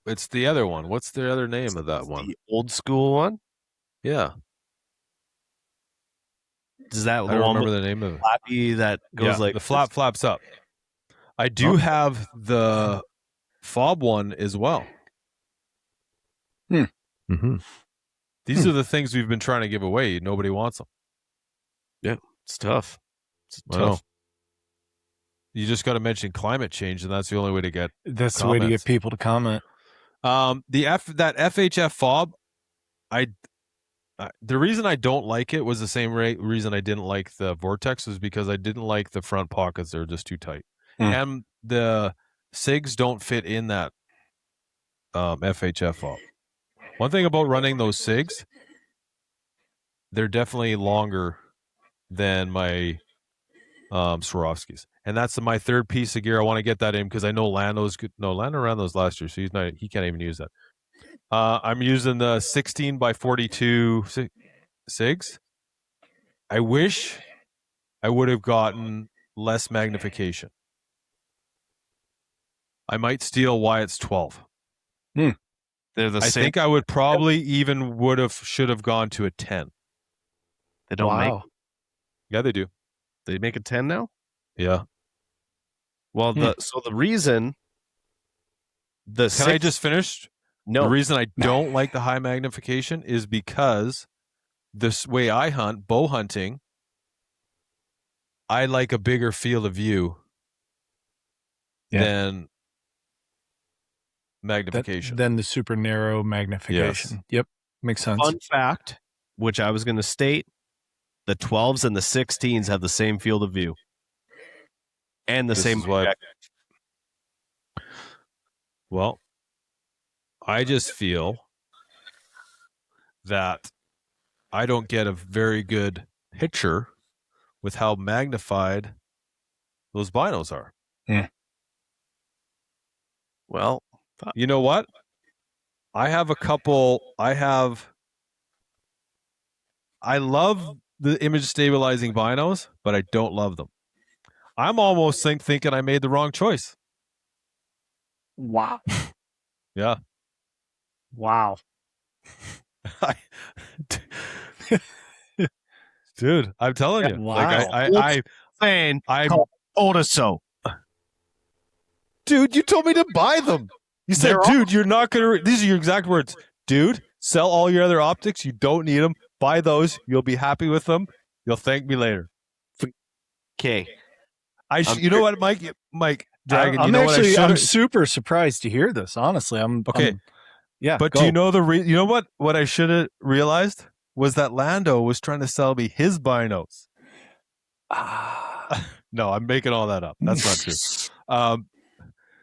it's the other one. What's the other name of that one? The old school one. Yeah. Does that I don't remember the name of it? Flappy that goes like the flap flaps up. I do have the fob one as well. These are the things we've been trying to give away. Nobody wants them. Yeah, it's tough. It's tough. You just got to mention climate change, and that's the only way to get. That's the way to get people to comment. That FHF fob, the reason I don't like it was the same reason I didn't like the Vortex was because I didn't like the front pockets. They're just too tight. And the SIGs don't fit in that FHF fob. One thing about running those SIGs, they're definitely longer than my Swarovskis. And that's my third piece of gear. I want to get that in because I know Lando's good. No, Lando ran those last year, so he can't even use that. I'm using the 16 by 42 SIGs. I wish I would have gotten less magnification. I might steal Wyatt's 12. They're the I same. think I would probably even should have gone to a 10. They don't make. Wow. Yeah, they do. They make a 10 now. Yeah. Well, the reason the Can I just finish? no The reason I don't like the high magnification is because this way I hunt, bow hunting, I like a bigger field of view than magnification. Than the super narrow magnification. Yes. Yep. Makes sense. fun fact, which I was going to state, the 12s and the 16s have the same field of view and the This same is why- objective. Well, I just feel that I don't get a very good picture with how magnified those binos are. Well, You know what? I love the image stabilizing binos, but I don't love them. I'm almost thinking I made the wrong choice. Wow. Yeah. Wow. Dude, I'm telling you. Wow. Like fan I told us so. dude, you told me to buy them. You said, dude, you're not going to, these are your exact words. Dude, sell all your other optics. You don't need them. Buy those. You'll be happy with them. You'll thank me later. Okay. You know what, Mike Dragon, I'm you know what I should I'm super surprised to hear this. Honestly, Okay. Yeah. But go. do you know you know what I should have realized was that Lando was trying to sell me his binos. No, I'm making all that up. That's not true.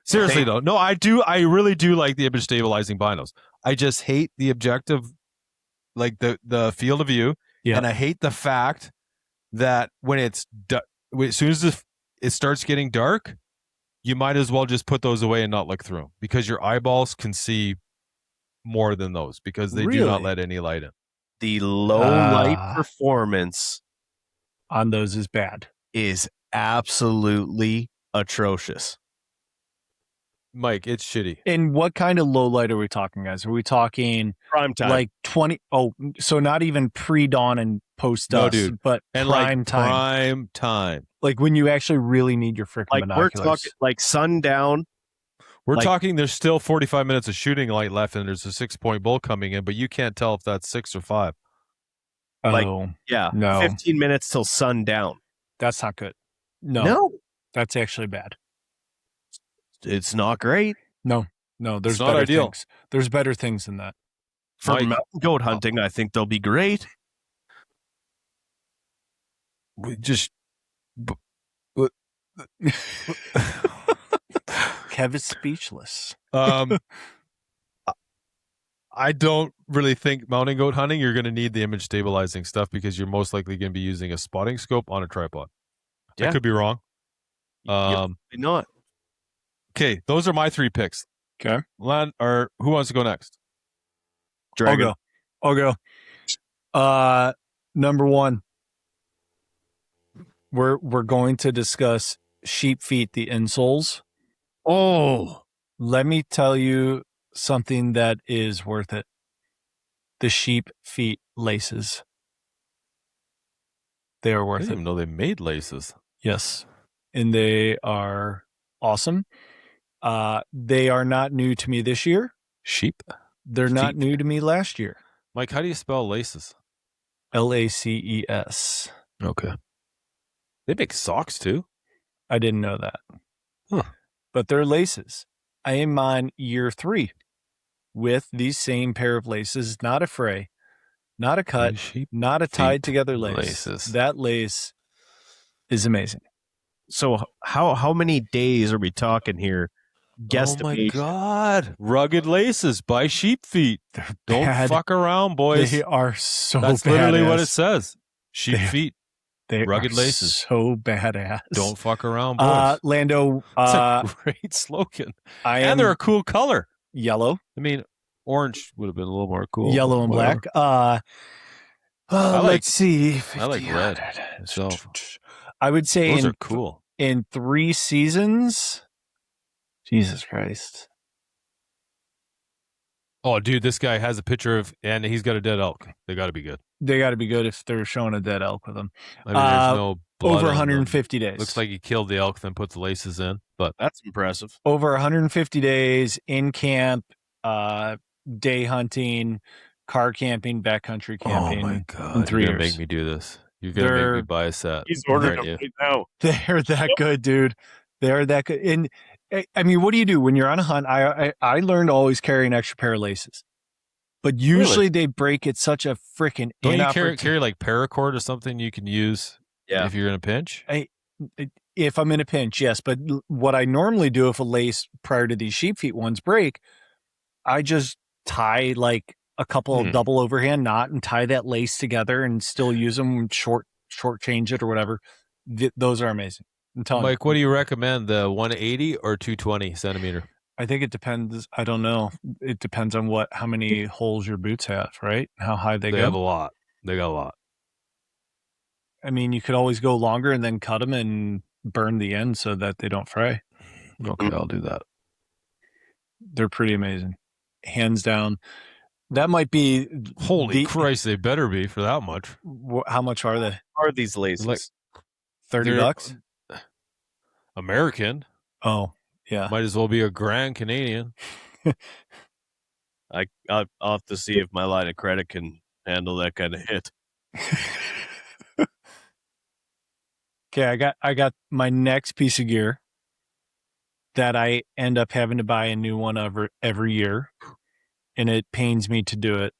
Seriously though, no, I really do like the image stabilizing binos. I just hate the objective, like the field of view, and I hate the fact that when it's as soon as it starts getting dark, you might as well just put those away and not look through them because your eyeballs can see more than those because they do not let any light in. The low light performance on those is bad. Is absolutely atrocious. Mike, it's shitty. And what kind of low light are we talking, guys? Are we talking prime time? Like 20? Oh, so not even pre-dawn and post-dusk, no, dude. But and prime like time. Prime time. Like when you actually really need your freaking like binoculars. We're talking like sundown. We're talking there's still 45 minutes of shooting light left and there's a 6-point bull coming in, but you can't tell if that's 6 or 5. Oh, like, yeah. No. 15 minutes till sundown. That's not good. No. That's actually bad. It's not great. No, there's it's not better ideal. things. There's better things than that. For mountain goat hunting, I think they'll be great. We just Kev is speechless. I don't really think mountain goat hunting, you're going to need the image stabilizing stuff because you're most likely going to be using a spotting scope on a tripod. Yeah. I could be wrong. Not. Okay, those are my 3 picks. Okay. Or who wants to go next? Dragon. I'll go. Number 1. We're going to discuss sheep feet, the insoles. Oh, let me tell you something that is worth it. The sheep feet laces. They are I worth didn't it. even know they made laces. Yes. And they are awesome. They are not new to me this year. Sheep? They're not new to me last year. Mike, how do you spell laces? LACES. Okay. They make socks too. I didn't know that. Huh. But they're laces. I am on year 3 with these same pair of laces, not a fray, not a cut, not a tied together lace. That lace is amazing. So how many days are we talking here? Oh my God. Rugged laces by Sheep Feet. Don't fuck around, boys. They are so That's badass. literally what it says. Sheep Feet. They rugged are laces. So badass. Don't fuck around, boys. Lando. It's a great slogan. And they're a cool color. Yellow. I mean, Orange would have been a little more cool. Yellow but and whatever. black. like- Let's see. I like red 50. myself. I would say Those in are cool. in 3 seasons. Jesus Christ. Oh, dude, this guy has a picture of, and he's got a dead elk. They got to be good. They got to be good if they're showing a dead elk with them. I mean, there's no blood Over on them. 150 days. Looks like he killed the elk, then put the laces in. But That's impressive. over 150 days in camp, day hunting, car camping, backcountry camping. oh my god, in 3 you're gonna years. make me do this. You're gonna make me buy a set. He's ordering aren't them you? right now. They're that good, dude. They're that good. And I mean, what do you do when you're on a hunt? I learned to always carry an extra pair of laces, but usually they break at such a freaking Don't you inopportune. carry like paracord or something you can use if you're in a pinch? If I'm in a pinch, yes. But what I normally do if a lace prior to these sheep feet ones break, I just tie like a couple of double overhand knot and tie that lace together and still use them short change it or whatever. Those are amazing. I'm telling Mike, you. what do you recommend? The 180 or 220 centimeter? I think it depends. I don't know. It depends on how many holes your boots have, right? How high they They go. have a lot. They got a lot. I mean, you could always go longer and then cut them and burn the end so that they don't fray. Okay, I'll do that. They're pretty amazing. Hands down. That might be Holy Christ, they better be for that much. How much are they? Are these laces? Like- $30? American. Oh, yeah. Might as well be a grand Canadian. I'll have to see if my line of credit can handle that kind of hit. Okay, I got my next piece of gear that I end up having to buy a new one every year, and it pains me to do it,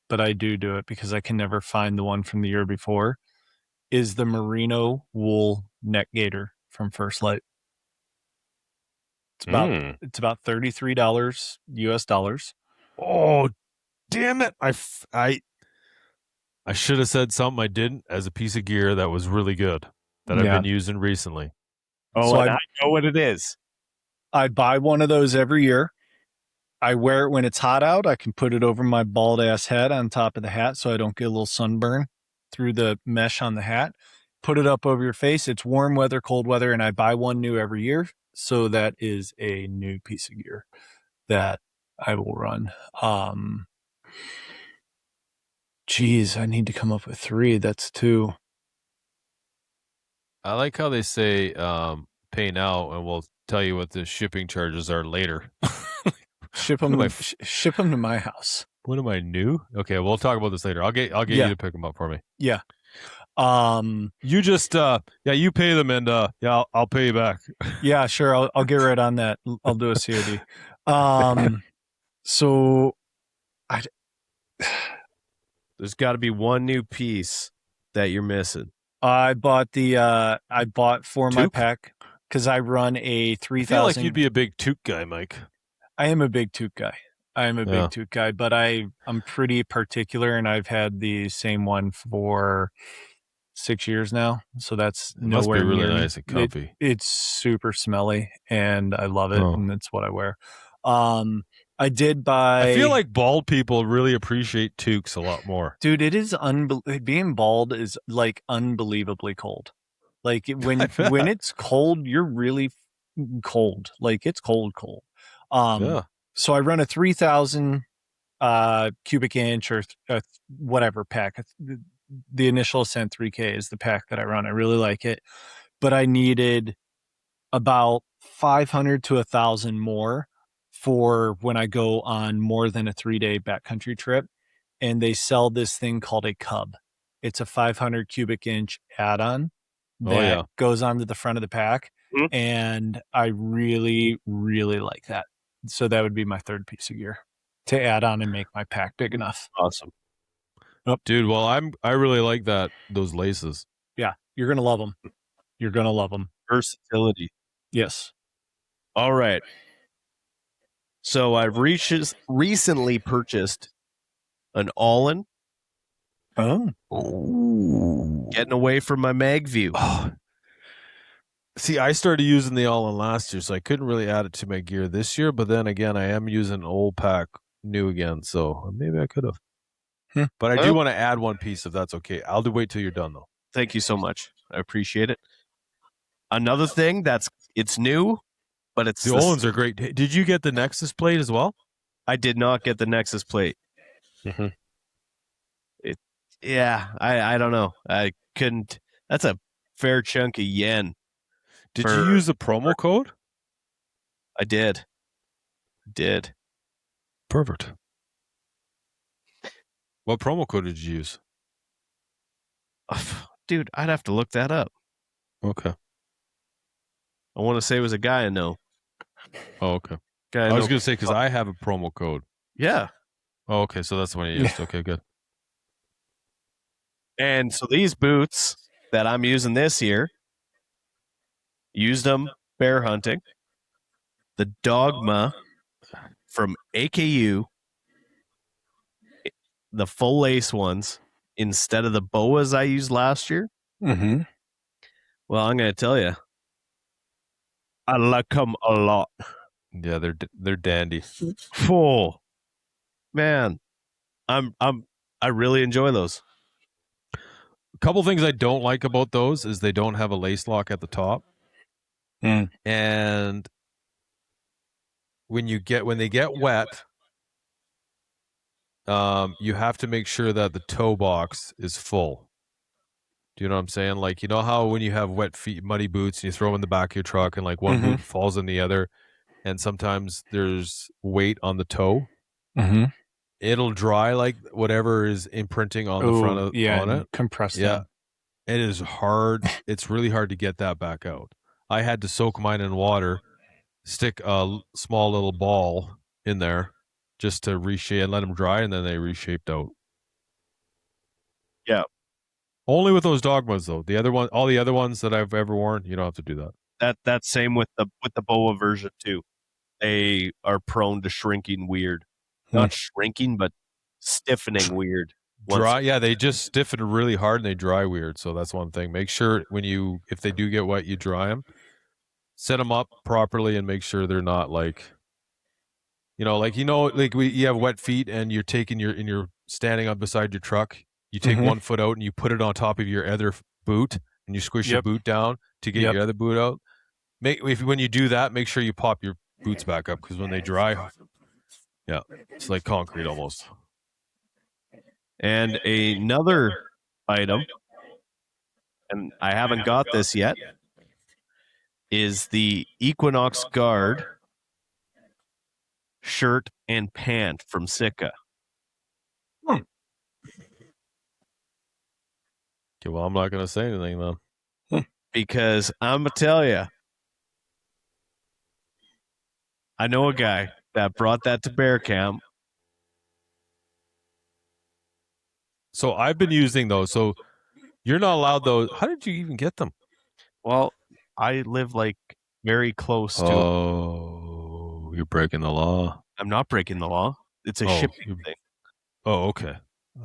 but I do it because I can never find the one from the year before. Is the merino wool neck gaiter from First Light. It's about $33 US dollars. Oh, damn it! I should have said something I didn't as a piece of gear that was really good that I've been using recently. Oh, So and I know what it is. I buy one of those every year. I wear it when it's hot out. I can put it over my bald ass head on top of the hat so I don't get a little sunburn through the mesh on the hat. Put it up over your face. It's warm weather, cold weather, and I buy one new every year. So that is a new piece of gear that I will run. Geez, I need to come up with 3. That's 2. I like how they say pay now and we'll tell you what the shipping charges are later. Ship them to my house. What am I new? Okay, we'll talk about this later. I'll get you to pick them up for me. Yeah. You just you pay them and I'll pay you back. Yeah, sure. I'll get right on that. I'll do a COD. So There's got to be one new piece that you're missing. I bought for my Toque? pack because I run a 3,000. I feel like you'd be a big toque guy, Mike. I am a big toque guy. Big toque guy, but I'm pretty particular, and I've had the same one for 6 years now. So that's It must be nowhere really near nice and comfy. It's super smelly, and I love it, and it's what I wear. I did buy. I feel like bald people really appreciate toques a lot more. Dude, it is being bald is like unbelievably cold. Like when it's cold, you're really cold. Like it's cold. So I run a 3,000 cubic inch or whatever pack. The initial Ascent 3K is the pack that I run. I really like it, but I needed about 500 to 1,000 more for when I go on more than a 3-day backcountry trip. And they sell this thing called a Cub. It's a 500 cubic inch add-on that goes onto the front of the pack. Mm-hmm. And I really, really like that. So that would be my 3rd piece of gear to add on and make my pack big enough. Awesome. Dude, well, I really like those laces. Yeah, you're going to love them. You're going to love them. Versatility. Yes. All right. So I've recently purchased an All-in. Oh. Getting away from my mag view. Oh. See, I started using the All-in last year, so I couldn't really add it to my gear this year. But then again, I am using an old pack new again, so maybe I could have. Hmm. But I do Well- want to add one piece if that's okay. I'll wait till you're done though. Thank you so much. I appreciate it. Another thing it's new, but it's The old ones are great. Did you get the Nexus plate as well? I did not get the Nexus plate. Mhm. Yeah, I don't know. I couldn't. That's a fair chunk of yen. Did For- you use the promo code? I did. Perfect. What promo code did you use? Dude, I'd have to look that up. Okay. I want to say it was a guy I know. Oh, okay. Guy I was know. going to say because I have a promo code. Yeah. Oh, okay. So that's the one you used. Okay, good. And so these boots that I'm using this year, used them bear hunting. The Dogma from AKU, the full lace ones, instead of the boas I used last year. Mm-hmm. Well, I'm going to tell you, I like them a lot. Yeah, they're dandy. Full man, I really enjoy those. A couple things I don't like about those is they don't have a lace lock at the top. Mm. And when they get wet, you have to make sure that the toe box is full. Do you know what I'm saying? Like, you know how when you have wet feet, muddy boots, and you throw them in the back of your truck, and like one Mhm. boot falls in the other, and sometimes there's weight on the toe. Mm-hmm. It'll dry like whatever is imprinting on the front of on it. Compress Yeah. them. It is hard. It's really hard to get that back out. I had to soak mine in water, stick a small little ball in there just to reshape and let them dry, and then they reshaped out. Yeah. Only with those Dogmas though. The other one, all the other ones that I've ever worn, you don't have to do that. That's same with the boa version too. They are prone to shrinking weird. Not shrinking, but stiffening weird. Dry, yeah, they just stiffen really hard and they dry weird. So that's one thing. Make sure if they do get wet, you dry them. Set them up properly and make sure they're not like, you have wet feet and you're standing up beside your truck. You take Mhm. one foot out and you put it on top of your other boot and you squish your Yep. boot down to get Yep. your other boot out. When you do that, make sure you pop your boots back up because when they dry, yeah, it's like concrete almost. And another item, and I haven't got this yet, is the Equinox Guard shirt and pant from Sitka. Okay, well, I'm not going to say anything then. Because I'm going to tell you, I know a guy that brought that to bear camp. So I've been using those. So you're not allowed those. How did you even get them? Well, I live like very close to. Oh, you're breaking the law. I'm not breaking the law. It's a shipping thing. Oh, okay.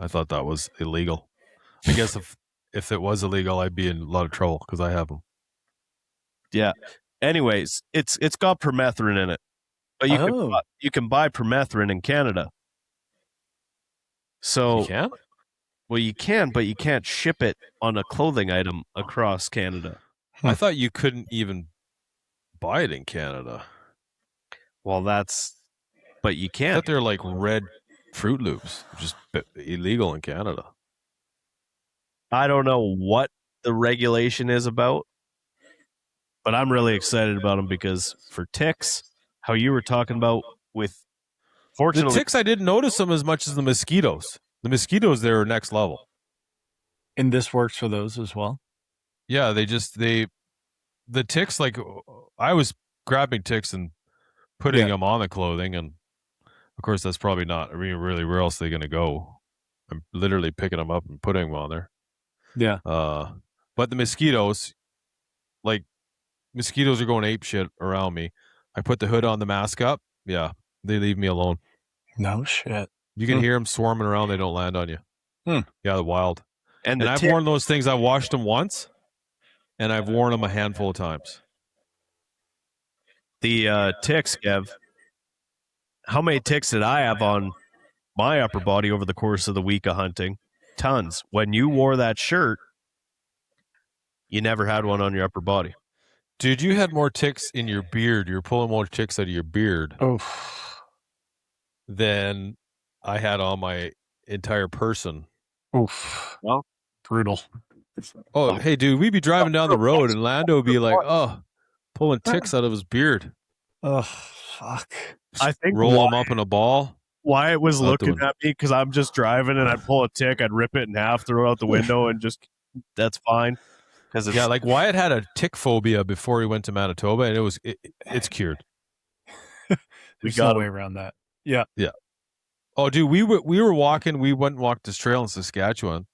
I thought that was illegal. I guess if it was illegal, I'd be in a lot of trouble because I have them. Yeah. Anyways, it's got permethrin in it, but you can buy permethrin in Canada. So You can? well, you can, but you can't ship it on a clothing item across Canada. I thought you couldn't even buy it in Canada. Well, but you I can. thought they're like red Fruit Loops, which is illegal in Canada. I don't know what the regulation is about, but I'm really excited about them because for ticks, how you were talking about with, The fortunately, ticks, I didn't notice them as much as the mosquitoes. The mosquitoes, they were next level. And this works for those as well. Yeah, the ticks, like I was grabbing ticks and putting them on the clothing, and of course that's probably not. I mean, really, where else are they going to go? I'm literally picking them up and putting them on there. Yeah. But the mosquitoes, like mosquitoes are going ape shit around me. I put the hood on, the mask up. Yeah, they leave me alone. No shit. You can hear them swarming around. They don't land on you. Yeah, they're wild. and And I've worn those things. I washed them once, and I've worn them a handful of times. the ticks, Kev, how many ticks did I have on my upper body over the course of the week of hunting? Tons. When you wore that shirt, you never had one on your upper body. Dude, you had more ticks in your beard. You were pulling more ticks out of your beard than I had on my entire person. Oof. Well, Brutal. Oh, hey, dude, we'd be driving down the road and Lando would be like, oh, pulling ticks out of his beard. Oh, fuck. I think roll him up in a ball. Wyatt was Not looking doing- at me because I'm just driving and I'd pull a tick, I'd rip it in half, throw it out the window, and just that's fine. Because Yeah, like Wyatt had a tick phobia before he went to Manitoba, and it's cured. There's no way around that. Yeah. Oh, dude, we were walking. We went and walked this trail in Saskatchewan,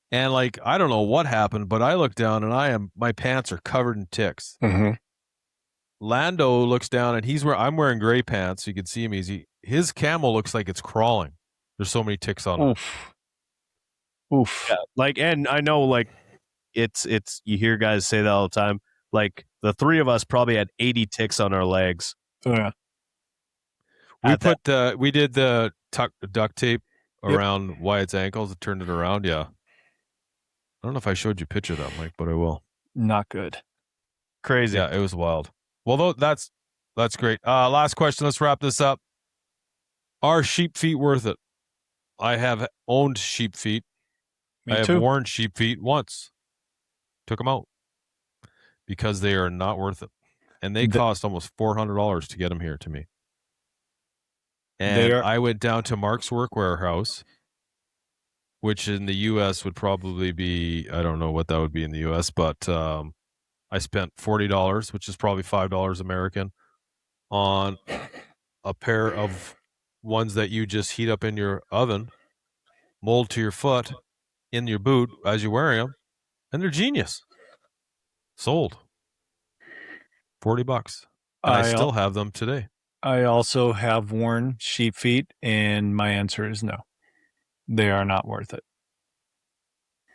and like I don't know what happened, but I look down and my pants are covered in ticks. Mm-hmm. Lando looks down and I'm wearing gray pants, so you can see him easy. His camel looks like it's crawling. There's so many ticks on it. Oof. Yeah, like, and I know, like, it's you hear guys say that all the time. Like, the three of us probably had 80 ticks on our legs. Yeah. We did the duct tape around Wyatt's ankles and turned it around. Yeah. I don't know if I showed you a picture of that, Mike, but I will. Not good. Crazy. Yeah, it was wild. Well, that's great. Last question. Let's wrap this up. Are sheep feet worth it? I have owned sheep feet. Me I have too. worn sheep feet once. Took them out because they are not worth it, and they cost almost $400 to get them here to me. And I went down to Mark's Work Warehouse, which in the U.S. would probably be, I don't know what that would be in the U.S., but I spent $40, which is probably $5 American, on a pair of ones that you just heat up in your oven, mold to your foot, in your boot as you're wearing them, and they're genius. Sold. $40. And I still have them today. I also have worn sheep feet, and my answer is no. They are not worth it.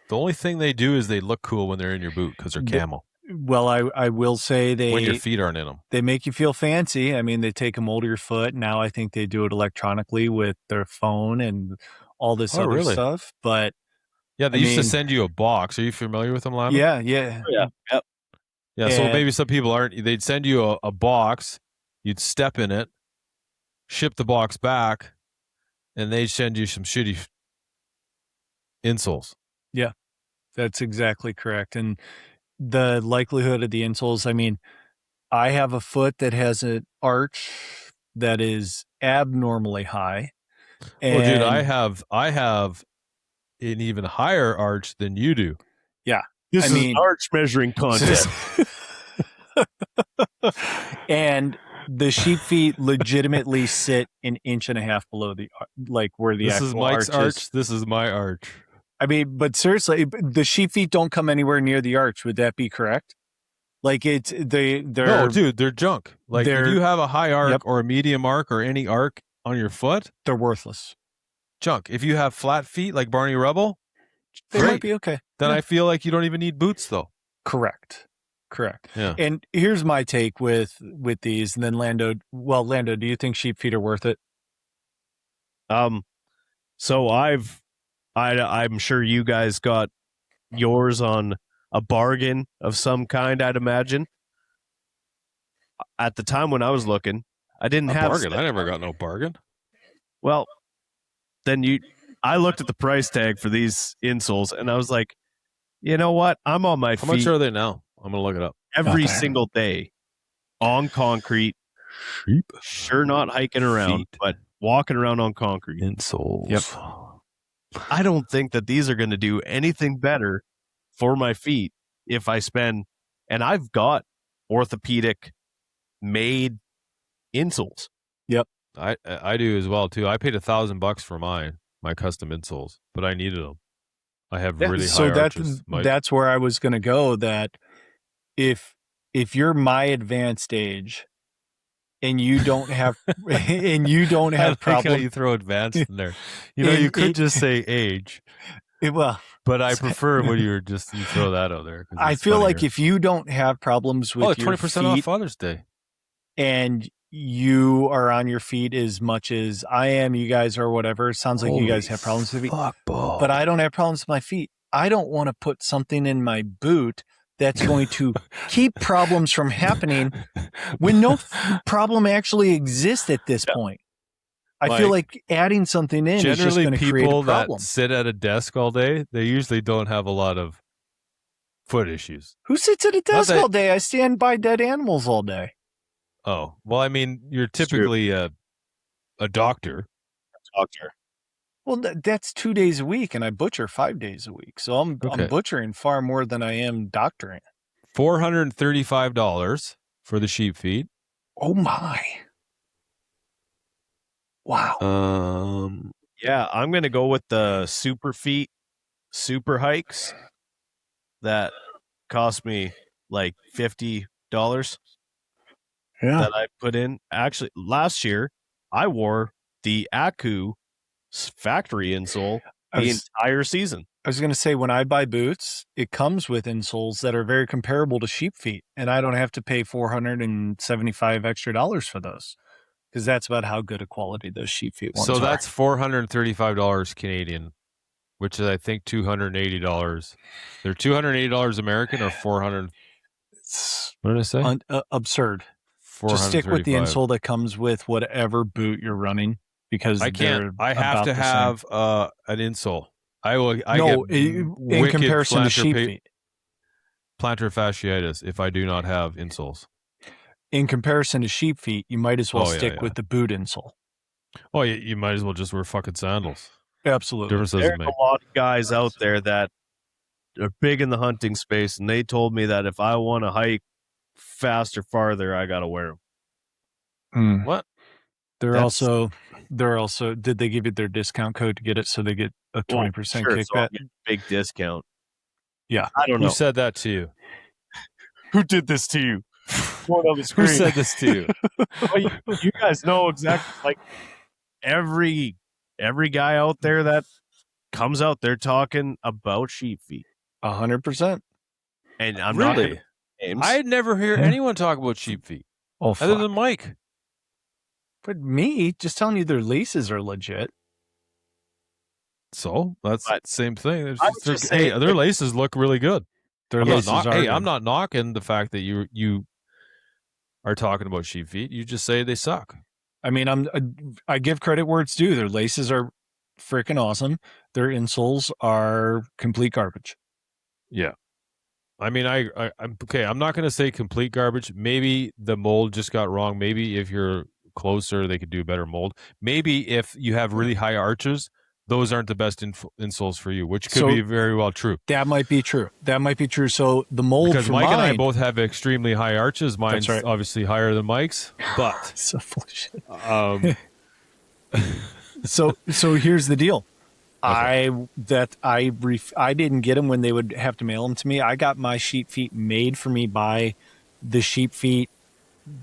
The only thing they do is they look cool when they're in your boot because they're camel. Well, I will say when your feet aren't in them. They make you feel fancy. I mean, they take a mold of your foot. Now I think they do it electronically with their phone and all this other stuff. But yeah, they used to send you a box. Are you familiar with them, Lana? Yeah. Yep. Yeah, so maybe some people aren't. They'd send you a box. You'd step in it, ship the box back, and they'd send you some shitty insoles. Yeah, that's exactly correct. And the likelihood of the insoles, I mean, I have a foot that has an arch that is abnormally high. And dude, I have an even higher arch than you do. Yeah. This is an arch measuring contest. And the sheep feet legitimately sit an inch and a half below the where the actual arch is. This is Mike's arch. This is my arch. I mean, but seriously, the sheep feet don't come anywhere near the arch. Would that be correct? Like they're no, dude, they're junk. Like if you have a high arc or a medium arc or any arc on your foot, they're worthless. Junk. If you have flat feet like Barney Rubble, they might be okay. Then I feel like you don't even need boots, though. Correct. Yeah. And here's my take with these, and then Lando. Well, Lando, do you think sheep feet are worth it? So I'm sure you guys got yours on a bargain of some kind, I'd imagine. At the time when I was looking, I didn't have bargain. I never got no bargain. Well, then I looked at the price tag for these insoles, and I was like, you know what? I'm on my feet. How much are they now? I'm gonna look it up. Every single day on concrete. Sheep. Sure, not hiking around, but walking around on concrete. Insoles. Yep. I don't think that these are going to do anything better for my feet if I spend, and I've got orthopedic made insoles. Yep. I do as well too. I paid $1,000 for my custom insoles, but I needed them. I have really high arches. That's where I was going to go. That if you're my advanced age and you don't have problems, how you throw advanced in there. You could just say age. But I prefer when you throw that out there. I feel like if you don't have problems with your 20% off Father's Day, and you are on your feet as much as I am, you guys or whatever. It sounds like you guys have problems with your feet. But I don't have problems with my feet. I don't want to put something in my boot that's going to keep problems from happening when no problem actually exists at this point. I feel like adding something in is just going to create a people problem. that sit at a desk all day, they usually don't have a lot of foot issues. Who sits at a desk all day? I stand by dead animals all day. Oh, well, I mean, you're typically a doctor. Well, that's 2 days a week, and I butcher 5 days a week. So I'm butchering far more than I am doctoring. $435 for the sheep feet. Oh my! Wow. Yeah, I'm gonna go with the super feet, super hikes. That cost me like $50. Yeah. That I put in. Actually, last year I wore the Aku factory insole the entire season. I was going to say, when I buy boots, it comes with insoles that are very comparable to sheep feet, and I don't have to pay $475 extra for those, because that's about how good a quality those sheep feet ones are. So that's $435 Canadian, which is I think $280. They're $280 American or $400. What did I say? Absurd. Just stick with the insole that comes with whatever boot you're running, because I can't. I have to have an insole. In comparison to sheep feet. Plantar fasciitis if I do not have insoles. In comparison to sheep feet, you might as well stick with the boot insole. Oh, you might as well just wear fucking sandals. Absolutely. Difference doesn't make. A lot of guys out there that are big in the hunting space, and they told me that if I want to hike faster, farther, I got to wear them. What? They're also. Did they give you their discount code to get it so they get a 20% kickback? So big discount. Yeah. I don't know. Who said that to you? Who did this to you? Who said this to you? Well, you guys know exactly. Like every guy out there that comes out there talking about sheep feet. 100%. And I'm really? Not. I never hear anyone talk about sheep feet. Other than Mike. But me, just telling you their laces are legit. So that's the same thing. Their laces look really good. I'm not knocking the fact that you are talking about sheep feet. You just say they suck. I mean, I give credit where it's due. Their laces are freaking awesome. Their insoles are complete garbage. Yeah. I mean, I'm okay. I'm not going to say complete garbage. Maybe the mold just got wrong. Maybe if you're closer, they could do better mold. Maybe if you have really high arches, those aren't the best insoles for you, which could be very well true. That might be true. So the mold, because Mike and I both have extremely high arches. Mine's obviously higher than Mike's, but so full of shit. So here's the deal. Okay. I didn't get them when they would have to mail them to me. I got my sheep feet made for me by the sheep feet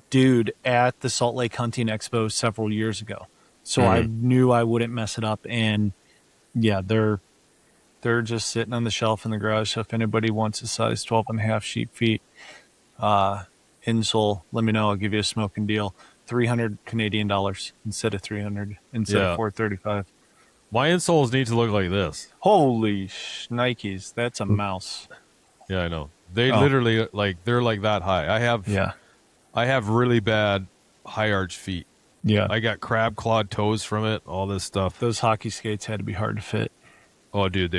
dude at the Salt Lake Hunting Expo several years ago. So I knew I wouldn't mess it up. And yeah, they're just sitting on the shelf in the garage. So if anybody wants a size 12.5 sheep feet insole, let me know. I'll give you a smoking deal. $300 Canadian instead of $300 instead of $435. My insoles need to look like this. Holy shnikes, that's a mouse. Yeah, I know. They literally they're like that high. I have really bad high arch feet. Yeah. I got crab clawed toes from it, all this stuff. Those hockey skates had to be hard to fit. Oh, dude,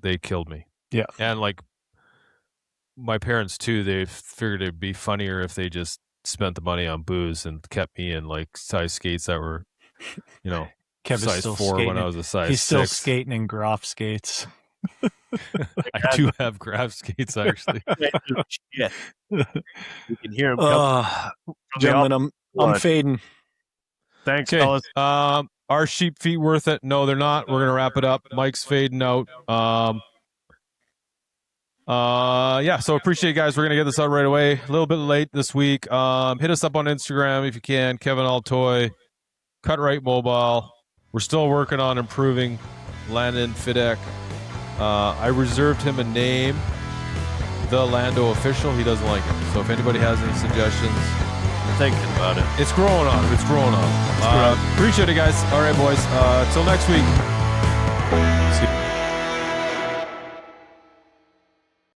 they killed me. Yeah. And like my parents too, they figured it'd be funnier if they just spent the money on booze and kept me in like size skates that were, Kevin's size 4 skating. When I was a size 6. He's still skating in Groff skates. I do have Graf skates, actually. Yeah. You can hear him coming. Gentlemen, I'm fading. Thanks, fellas. Are sheep feet worth it? No, they're not. We're going to wrap it up. Mike's fading out. So appreciate you guys. We're going to get this out right away. A little bit late this week. Hit us up on Instagram if you can. Kevin Altoy, Cut Right Mobile. We're still working on improving Landon Fidek. I reserved him a name, the Lando Official. He doesn't like it. So if anybody has any suggestions, I'm thinking about it. It's growing on him. It's growing on him. Appreciate it, guys. All right, boys. Till next week. See